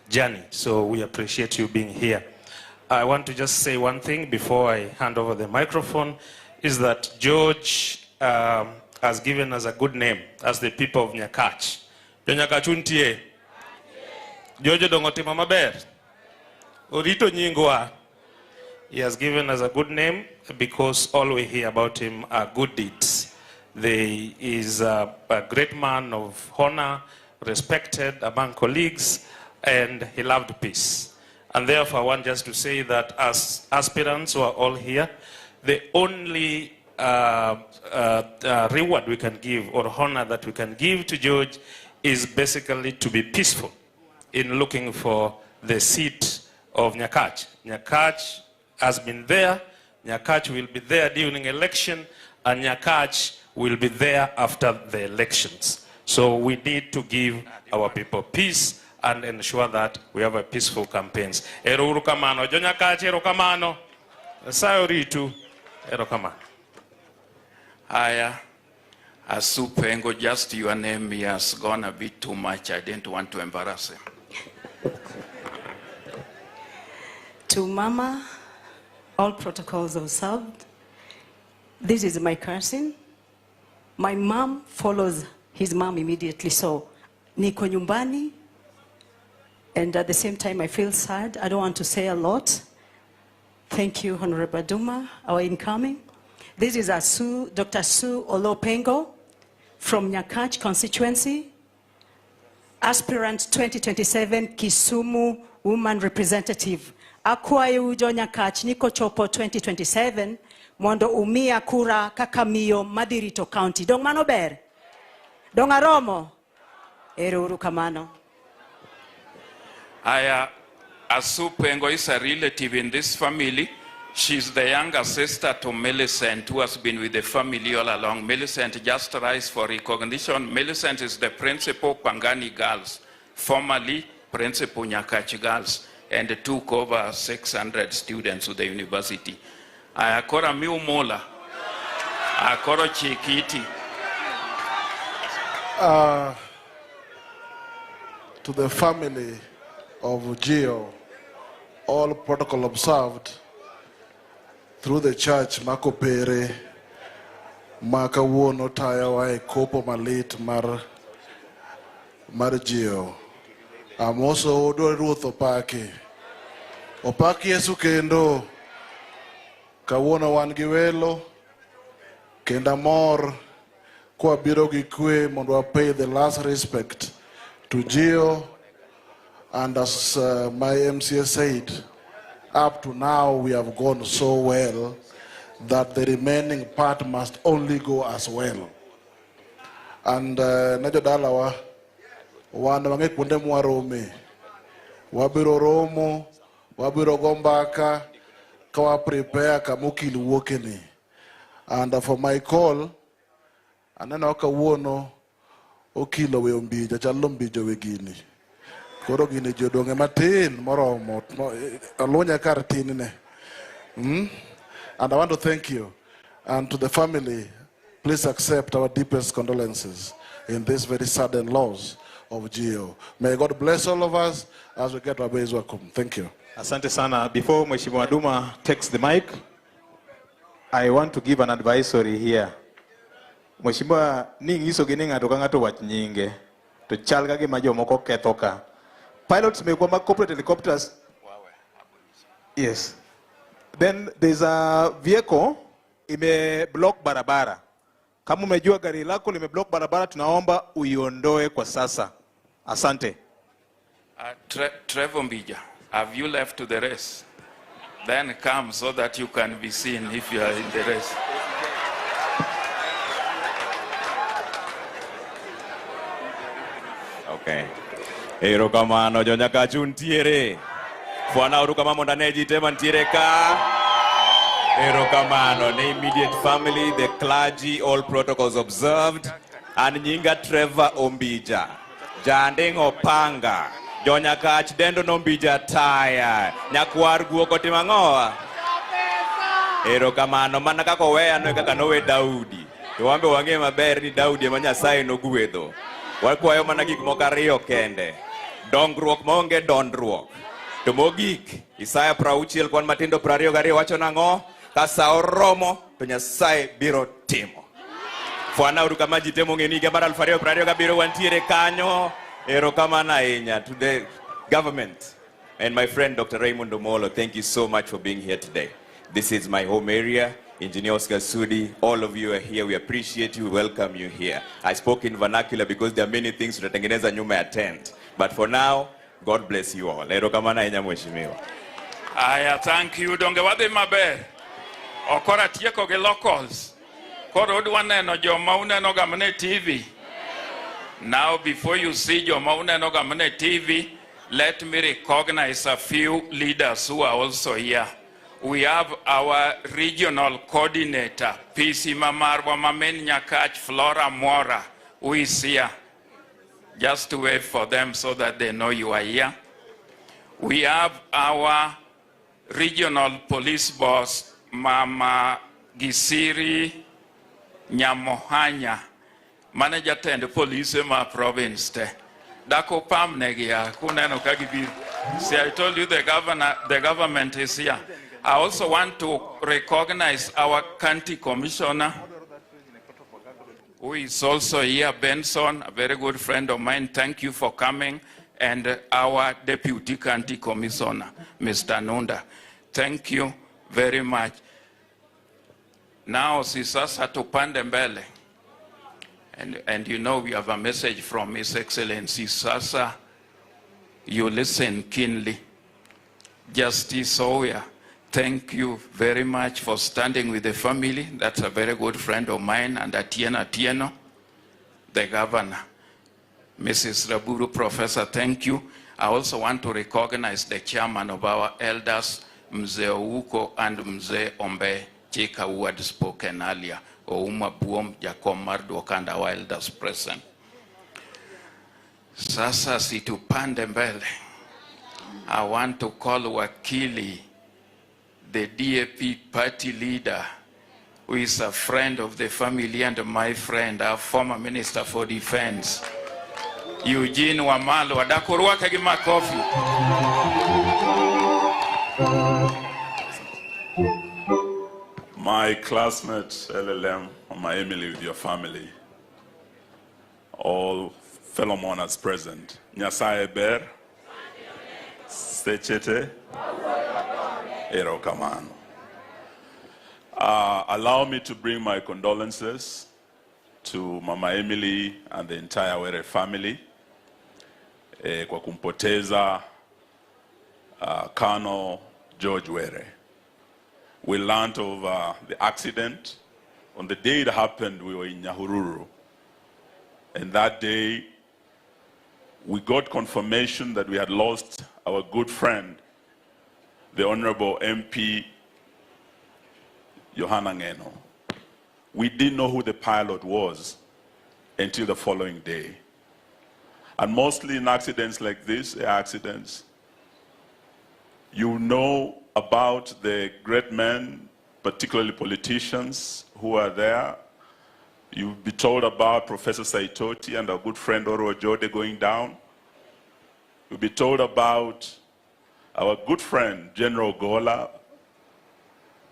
journey. So we appreciate you being here. I want to just say one thing before I hand over the microphone, is that George has given us a good name as the people of Nyakach. Nyakachuntie. George Dongotima Maber. Orito Nyingwa. He has given us a good name because all we hear about him are good deeds. He is a great man of honor, respected among colleagues, and he loved peace. And therefore, I want just to say that as aspirants who are all here, the only reward we can give or honor that we can give to George is basically to be peaceful in looking for the seat of Nyakach. Nyakach has been there. Nyakach will be there during election, and Nyakach will be there after the elections. So we need to give our people peace and ensure that we have a peaceful campaigns. Ero urukamano, jo Nyakach ero kamano. Sayo ritu, ero kamano. Aya, Asupengo, just your name has gone a bit too much. I didn't want to embarrass him. To Mama, all protocols observed. This is my cousin. My mom follows his mom immediately, so niko nyumbani, and at the same time I feel sad. I don't want to say a lot. Thank you, Honorable Duma, our incoming. This is Dr. Sue Olopengo from Nyakach constituency, aspirant 2027 Kisumu woman representative. Akwaye ujo Nyakach niko chopo 2027 mondo umia kura kakamiyo Madirito County. Dong mano ber? Dong aromo? Uru kamano. Aya, Asupengo is a relative in this family. She's the younger sister to Millicent, who has been with the family all along. Millicent just rise for recognition. Millicent is the principal Pangani Girls, formerly principal Nyakach Girls, and took over 600 students to the university. Ayakora miumola, akoro chikiti. To the family of Gio, all protocol observed, through the church, Makopere, Makawuono Tayawa, Kopo Malit, Gio. I'm also Odo Ruth Opaki. Opaki Esukendo, Kawuono Wangiwelo, Kendamor, Kwa Birogi Kwe, Mondwa pay the last respect to Gio, and as my MCA said, up to now we have gone so well that the remaining part must only go as well. And Najadalawa, wana wange kunde mwarome, wabiro romo, wabiro gombaka, kawa prepare kamukili wokeni. And for my call, anena waka wono, okilo we umbija, chalumbijo wegini. Koro gini jodonge matin moromo alonya kartin ne. And I want to thank you, and to the family, please accept our deepest condolences in this very sudden loss of Gio. May God bless all of us as we get our ways welcome. Thank you. Asante sana. Before Mheshimiwa Duma takes the mic, I want to give an advisory here. Mheshimiwa ning iso gini ngato to wach nyinge to chalga gi majo moko ketoka. Pilots may come corporate helicopters. Yes. Then there's a vehicle ime block barabara. Kama umejua gari lako lime block barabara, tunaomba uiondoe kwa sasa. Asante. Trevor Mbija, have you left to the race? Then come so that you can be seen if you are in the race. Okay. Ero kamano jo Nyakach untiere. Fwana uru kama mondaneji tema ntiere ka. Ero kamano, the immediate family, the clergy, all protocols observed. And Nyinga Trevor Ombija. Jandeng Opanga. Jo Nyakach dendo nombija taya. Nyakwar guoko timangoa. Ero kamano, mana kako wea no kaka nowe Daudi. Tuwambe wange maber ni Daudi ema Nyasaye no guedho. Wakwayo mana gik moko ariyo kende. Dongruok maonge dondruok. To mogik, Isaya 60 kwan matindo 22 wacho nang'o? Ka sa oromo to Nyasaye biro timo. Fwana uru kama ji temo ng'eni higa mar 2027 wantiere kanyo. Erokamano ahinya to the government and my friend Dr. Raymond Omolo. Thank you so much for being here today. This is my home area. Engineer Oscar Sudi, all of you are here. We appreciate you. We welcome you here. I spoke in vernacular because there are many things that tunatengeneza nyuma ya tent. But for now, God bless you all. Erokamano ahinya mheshimiwa. Aya, thank you. Donge wade maber. Okora tieko ge locals. Koro dwaneno joma uneno gamne TV. Now before you see joma uneno gamne TV, let me recognize a few leaders who are also here. We have our regional coordinator, PC Mamarwa Mamen Nyakach Flora Mora, who is here. Just to wait for them so that they know you are here. We have our regional police boss, Mama Gisiri Nyamohanya, manager tend police ma province te. Dako pam negia kuneno kagibi. See, I told you the government is here. I also want to recognize our county commissioner, who is also here, Benson, a very good friend of mine. Thank you for coming. And our deputy county commissioner, Mr. Nunda. Thank you very much. Now, sasa tupande mbele. And you know we have a message from His Excellency Sasa. You listen keenly. Justice Oya, thank you very much for standing with the family. That's a very good friend of mine. And Atieno, the governor. Mrs. Raburu, Professor, thank you. I also want to recognize the chairman of our elders, Mzee Ouko and Mzee Ombe Chika, who had spoken earlier. Ouma Buom, Jacob Marduk, and our elders present. Sasa situpande mbele. I want to call Wakili, the DAP party leader, who is a friend of the family and my friend, our former Minister for Defense, Eugene Wamalo. Adakurwa kagi makofi. My classmate, LLM, my Emily with your family, all fellow mourners present. Nyasaye Ber, Sechete, Ero Kamano. Allow me to bring my condolences to Mama Emily and the entire Were family kwa kumpoteza Colonel George Were. We learned of the accident. On the day it happened, we were in Nyahururu. And that day, we got confirmation that we had lost our good friend, the Honorable MP, Johanna Ngeno. We didn't know who the pilot was until the following day. And mostly in accidents like this, accidents, you know about the great men, particularly politicians who are there. You'll be told about Professor Saitoti and our good friend Oro Jode going down. You'll be told about our good friend General Gola.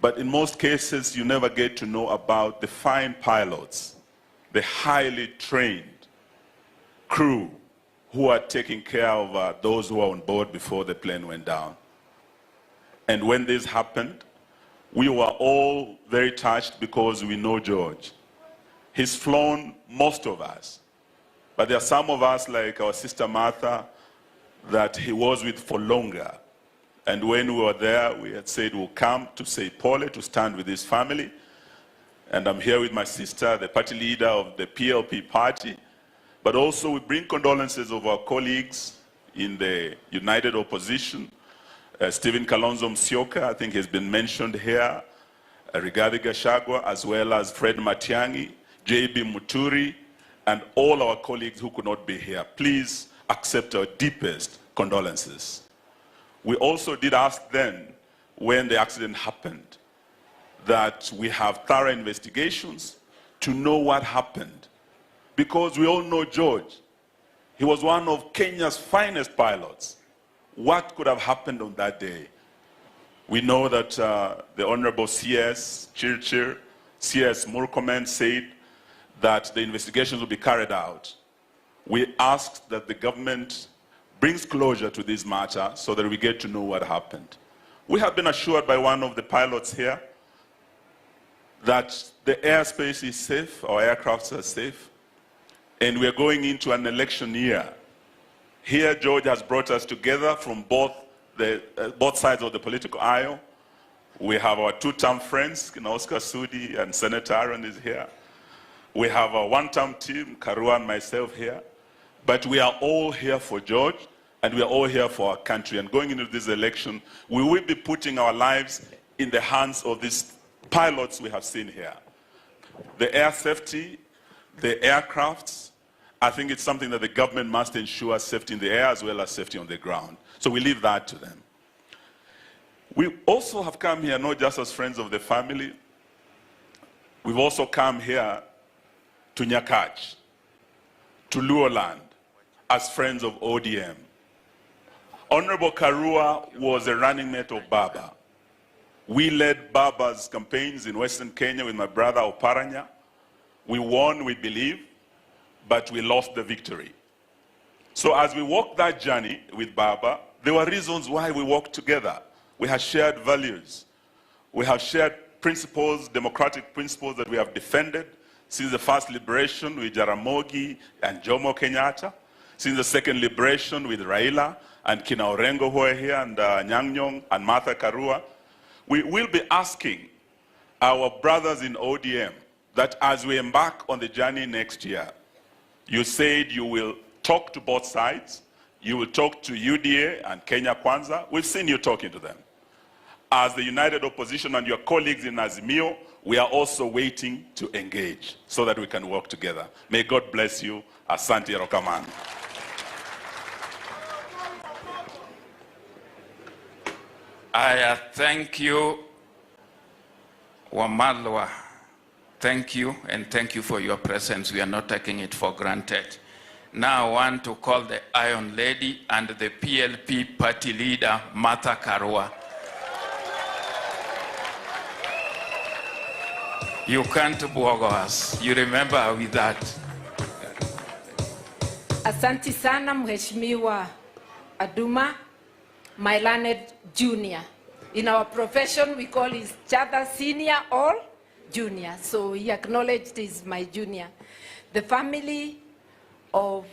But in most cases, you never get to know about the fine pilots, the highly trained crew who are taking care of those who are on board before the plane went down. And when this happened, we were all very touched because we know George. He's flown most of us. But there are some of us, like our sister Martha, that he was with for longer. And when we were there, we had said we'll come to say Pole, to stand with his family. And I'm here with my sister, the party leader of the PLP party. But also we bring condolences of our colleagues in the United Opposition. Stephen Kalonzo Musyoka, I think has been mentioned here, Rigathi Gachagua, as well as Fred Matiang'i, J.B. Muturi, and all our colleagues who could not be here. Please accept our deepest condolences. We also did ask then, when the accident happened, that we have thorough investigations to know what happened. Because we all know George. He was one of Kenya's finest pilots. What could have happened on that day? We know that the Honorable CS Chirchir, CS Murkomen said that the investigations will be carried out. We asked that the government brings closure to this matter so that we get to know what happened. We have been assured by one of the pilots here that the airspace is safe, our aircrafts are safe, and we are going into an election year. Here, George has brought us together from both sides of the political aisle, We have our two-term friends, Oscar Sudi and Senator Aaron is here. We have a one-term team, Karua and myself here. But we are all here for George, and we are all here for our country. And going into this election, we will be putting our lives in the hands of these pilots we have seen here. The air safety, the aircrafts, I think it's something that the government must ensure safety in the air as well as safety on the ground. So we leave that to them. We also have come here not just as friends of the family. We've also come here to Nyakach, to Luoland, as friends of ODM. Honorable Karua was a running mate of Baba. We led Baba's campaigns in Western Kenya with my brother Oparanya. We won, we believe, but we lost the victory. So as we walked that journey with Baba, there were reasons why we walked together. We had shared values. We have shared principles, democratic principles that we have defended since the first liberation with Jaramogi and Jomo Kenyatta, since the second liberation with Raila and Kina Orengo who are here, and Nyang'nyong and Martha Karua. We will be asking our brothers in ODM that as we embark on the journey next year, you said you will talk to both sides, you will talk to UDA and Kenya Kwanza. We've seen you talking to them. As the united opposition and your colleagues in Azimio, we are also waiting to engage so that we can work together. May God bless you. Asante Rokaman. I thank you, Wamalwa. Thank you, and thank you for your presence. We are not taking it for granted. Now I want to call the Iron Lady and the PLP party leader, Martha Karua. You can't boggle us. You remember with that. Asante sana Mheshimiwa Aduma, my learned junior. In our profession, we call each other senior or junior. So he acknowledged he's my junior. The family of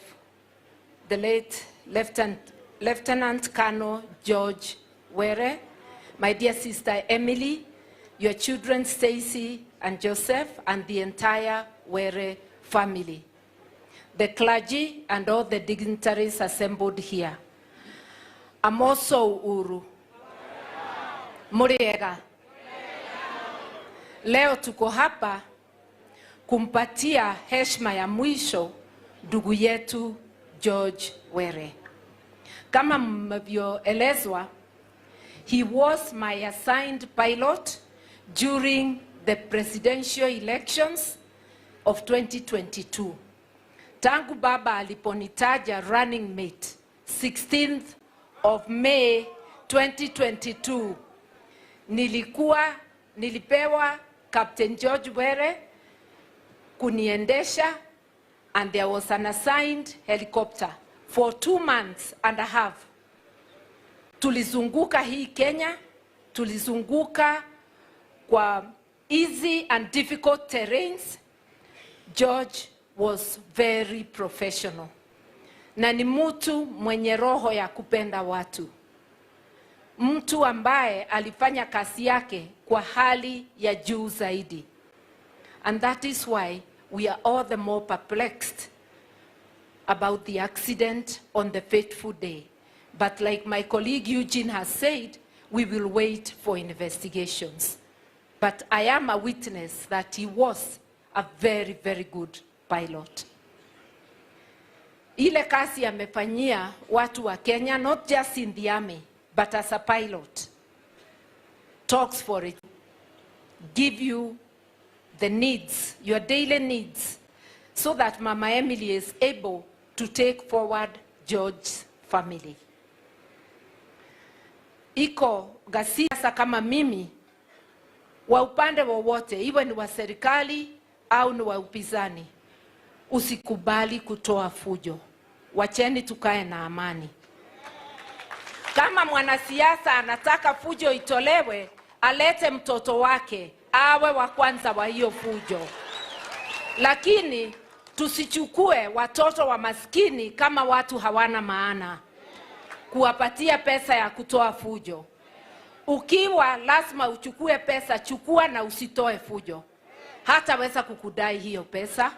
the late Lieutenant Colonel George Were, my dear sister Emily, your children Stacy and Joseph, and the entire Were family, the clergy and all the dignitaries assembled here. Amoso Uru. Muriega. Leo tuko hapa kumpatia heshima ya mwisho ndugu yetu George Were. Kama mvyoelezwa, he was my assigned pilot during the presidential elections of 2022. Tangu baba aliponitaja running mate 16th of May 2022, nilipewa Captain George Were kuniendesha, and there was an assigned helicopter for 2 months and a half. Tulizunguka hii Kenya, tulizunguka kwa easy and difficult terrains. George was very professional. Na ni mtu mwenye roho ya kupenda watu. Mtu ambaye alifanya kazi yake kwa hali ya juu zaidi. And that is why we are all the more perplexed about the accident on the fateful day. But like my colleague Eugene has said, we will wait for investigations. But I am a witness that he was a very, very good pilot. Ile kazi amefanyia watu wa Kenya, not just in the army, but as a pilot, talks for it. Give you the needs, your daily needs, so that Mama Emily is able to take forward George's family. Iko ghasia kama mimi, wa upande wowote, iwe ni wa serikali au ni wa upinzani, usikubali kutoa fujo. Wacheni tukae na amani. Kama mwanasiasa anataka fujo itolewe, alete mtoto wake, awe wa kwanza wa hiyo fujo. Lakini tusichukue watoto wa maskini kama watu hawana maana, kuwapatia pesa ya kutoa fujo. Ukiwa lazima uchukue pesa, chukua na usitoe fujo. Hataweza kukudai hiyo pesa.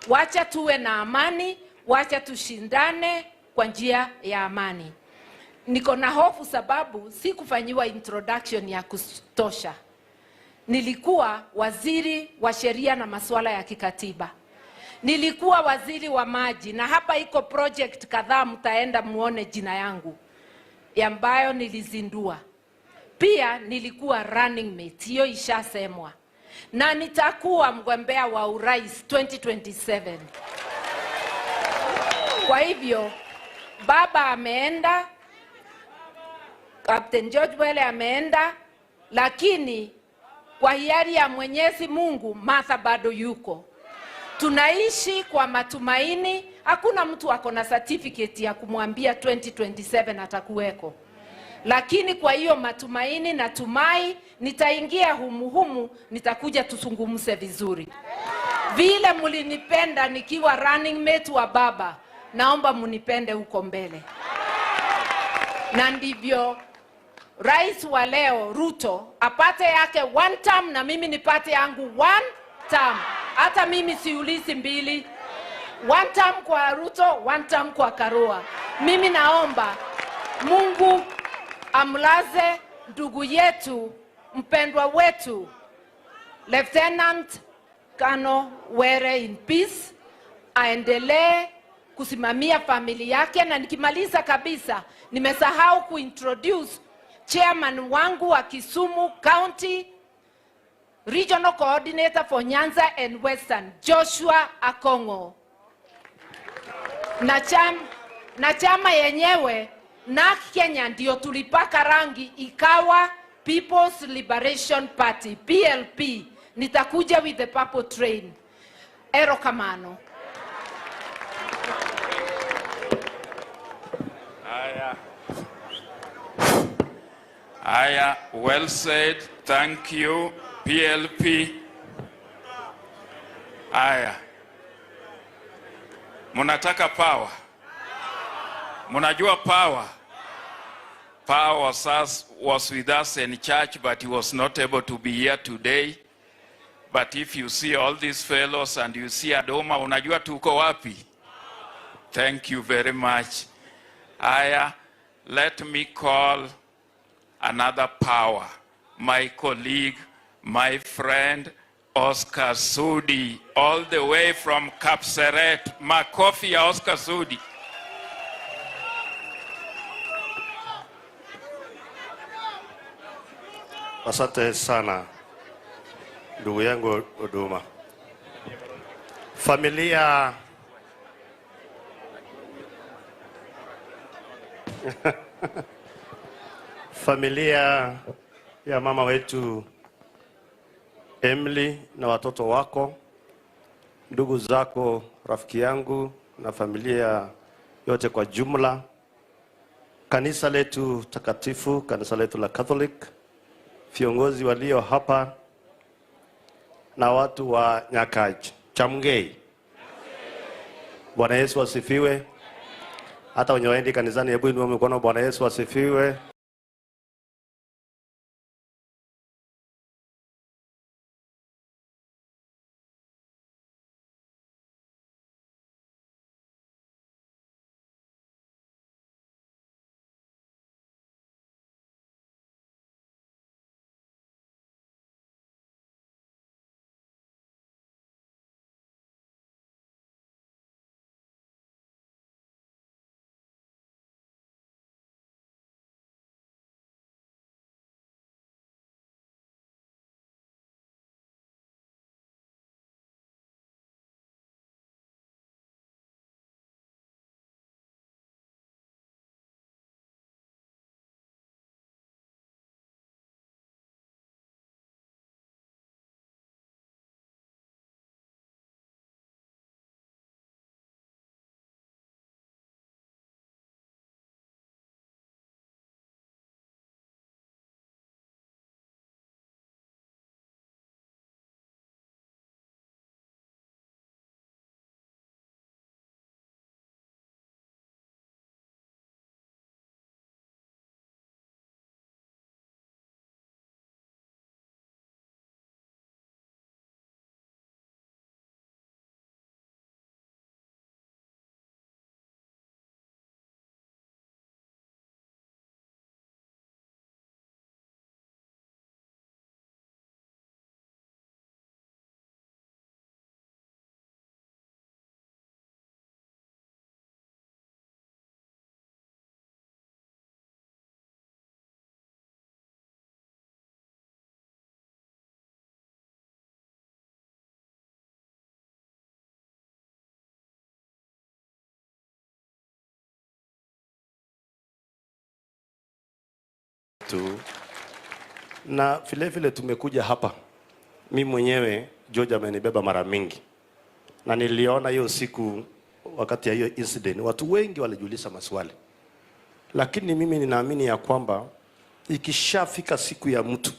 Wacha tuwe na amani, wacha tushindane kwa njia ya amani. Niko na hofu sababu sikufanyiwa introduction ya kutosha. Nilikuwa waziri wa sheria na masuala ya kikatiba. Nilikuwa waziri wa maji, na hapa iko project kadhaa mtaenda muone jina yangu ambayo nilizindua. Pia nilikuwa running mate, hiyo ishasemwa. Na nitakuwa mgombea wa urais 2027. Kwa hivyo baba ameenda, Captain George Wele ameenda, lakini kwa hiari ya Mwenyezi Mungu Martha bado yuko. Tunaishi kwa matumaini. Hakuna mtu ako na certificate ya kumwambia 2027 atakuweko. Lakini kwa hiyo matumaini, natumai nitaingia humu, nitakuja tuzungumze vizuri. Vile mlinipenda nikiwa running mate wa baba, naomba munipende huko mbele. Na ndivyo rais wa leo Ruto apate yake 1 term na mimi nipate yangu 1 term. Hata mimi siulizi mbili. 1 term kwa Ruto, 1 term kwa Karua. Mimi naomba Mungu amlaze ndugu yetu, mpendwa wetu Lieutenant Kano Were in peace, aendelee kusimamia familia yake. Na nikimaliza kabisa, nimesahau kuintroduce chairman wangu wa Kisumu County, Regional Coordinator for Nyanza and Western, Joshua Akongo. Na chama yenyewe na Kenya ndio tulipaka rangi ikawa People's Liberation Party, PLP. Nitakuja with the purple train. Erokamano. Aya, well said. Thank you, PLP. Aya. Munataka power. Munajua power. Power was with us in church, but he was not able to be here today. But if you see all these fellows and you see Adoma, unajua tuko wapi? Thank you very much. Aya, let me call another power, my colleague, my friend, Oscar Sudi, all the way from Kapseret. Makofi ya Oscar Sudi. Asante sana ndugu yangu Oduma. Familia familia ya mama wetu Emily na watoto wako, ndugu zako, rafiki yangu na familia yote kwa jumla, kanisa letu takatifu, kanisa letu la Catholic, viongozi walio hapa na watu wa Nyakaji. Chamgei. Bwana Yesu asifiwe. Hata wenye waendi kanisani, hebu inua mikono. Bwana Yesu asifiwe. wetu, na vile tumekuja hapa. Mimi mwenyewe George amenibeba mara mingi, na niliona hiyo siku wakati ya hiyo incident watu wengi walijiuliza maswali, lakini mimi ninaamini ya kwamba ikishafika siku ya mtu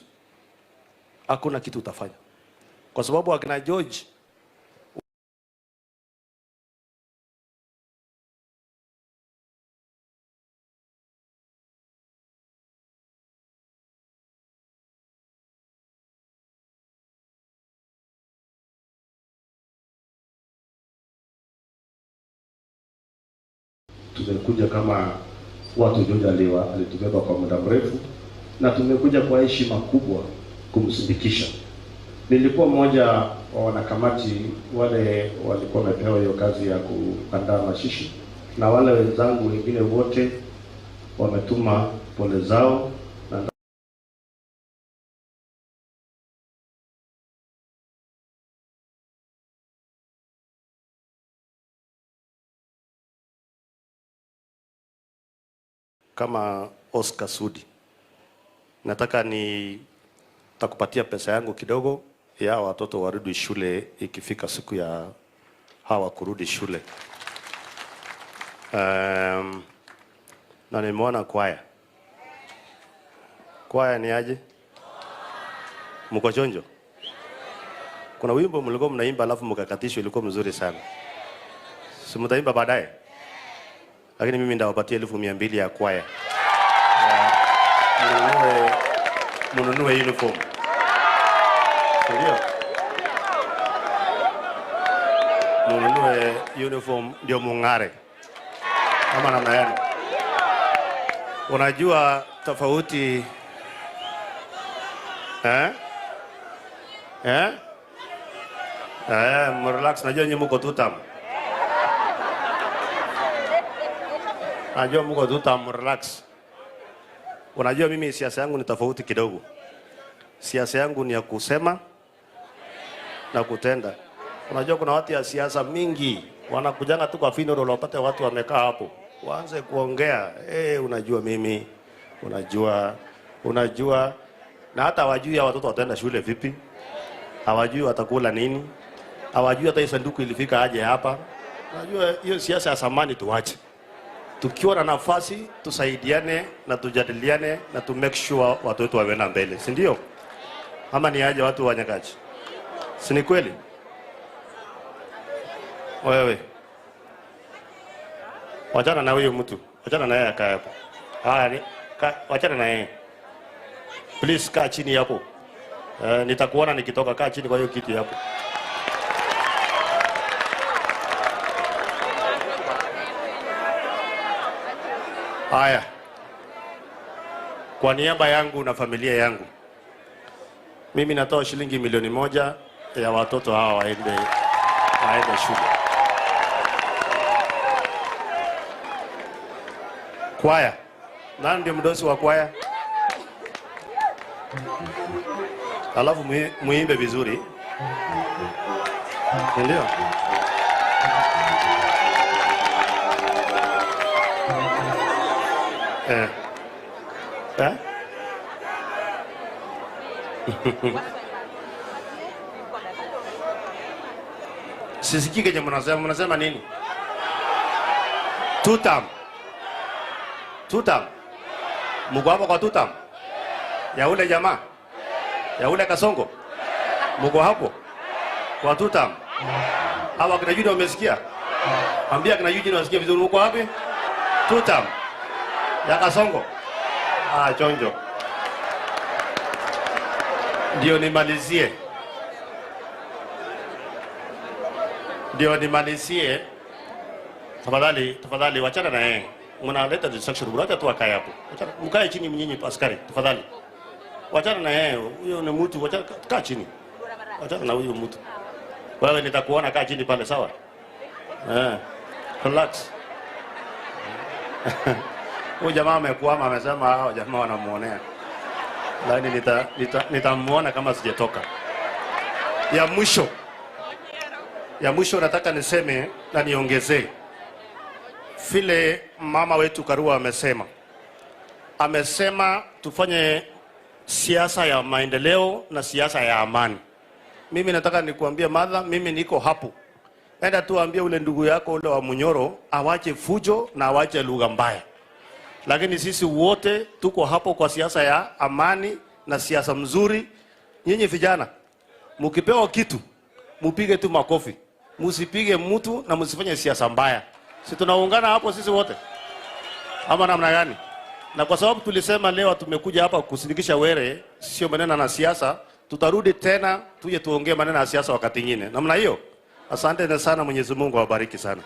hakuna kitu utafanya, kwa sababu akina George tumekuja kama watu George alitubeba kwa muda mrefu, na tumekuja kwa heshima kubwa kumsindikisha. Nilikuwa mmoja wa wanakamati wale walikuwa wamepewa hiyo kazi ya kuandaa mazishi, na wale wenzangu wengine wote wametuma pole zao, na kama Oscar Sudi, nataka takupatia pesa yangu kidogo ya watoto warudi shule ikifika siku ya hawa kurudi shule. Na nimeona kwaya ni aje? Mko chonjo? Kuna wimbo mlikuwa mnaimba alafu mkakatishwa, ilikuwa mzuri sana. Si mtaimba baadaye? Lakini mimi ndawapatia 1200 ya kwaya. Mununue uniform. Ndio. Mununue uniform ndio mungare. Kama namna gani? Unajua tofauti relax, najua nyinyi mko tutam. Najua mko tutam, relax. Unajua mimi siasa yangu ni tofauti kidogo. Siasa yangu ni ya kusema na kutenda. Unajua kuna watu ya siasa mingi wanakujanga tu kwa funeral, wapate watu wamekaa hapo waanze kuongea, unajua mimi, unajua, na hata hawajui watoto wataenda shule vipi, hawajui watakula nini, hawajui hata sanduku ilifika aje hapa. Unajua hiyo siasa ya samani tuache. Tukiwa na nafasi tusaidiane na tujadiliane na to make sure watu wetu waenda mbele, si ndio? Ama ni aje watu wa Nyakachi? Si ni kweli? Wewe wachana na huyo mtu, wachana na yeye akae hapo. Wachana na yeye. Please kaa chini hapo. Nitakuona nikitoka, kaa chini kwa hiyo kiti hapo. Haya. Kwa niaba yangu na familia yangu, mimi natoa shilingi 1,000,000 ya watoto hawa waende shule. Kwaya. Nani ndio mdosi wa kwaya? Alafu muimbe vizuri. Ndio. Sisikike je, mnasema nini? Tutam. Mko hapo kwa tutam? Ya ule jamaa? Ya ule Kasongo? Mko hapo kwa tutam? Hawa kina Eugene wamesikia? Ambia kina Eugene wasikie vizuri, mko wapi? Tutam. Ya Kasongo? Chonjo. Ndio nimalizie. Tafadhali wachana na yeye. Mnaleta distraction, mnacha tu akae hapo. Mkae chini mnyinyi askari, tafadhali. Wachana na yeye, huyo ni mtu, wachana, kaa chini. Wachana na huyo mtu. Wewe nitakuona, kaa chini pale, sawa? Relax. Huyo jamaa amekwama, amesema hao jamaa wanamuonea. Lakini nitamuona kama sijatoka. Ya mwisho nataka niseme na niongezee. Vile mama wetu Karua amesema, amesema tufanye siasa ya maendeleo na siasa ya amani. Mimi nataka nikuambie Martha, mimi niko hapo. Enda tuambie ule ndugu yako ule wa Munyoro awache fujo na awache lugha mbaya. Lakini sisi wote tuko hapo kwa siasa ya amani na siasa mzuri. Nyinyi vijana, mkipewa kitu, mupige tu makofi. Musipige mtu na musifanye siasa mbaya. Si tunaungana hapo sisi wote? Ama namna gani? Na kwa sababu tulisema leo tumekuja hapa kusindikisha Were, sio maneno na siasa, tutarudi tena tuje tuongee maneno ya siasa wakati nyingine. Namna hiyo. Asante sana, Mwenyezi Mungu awabariki sana.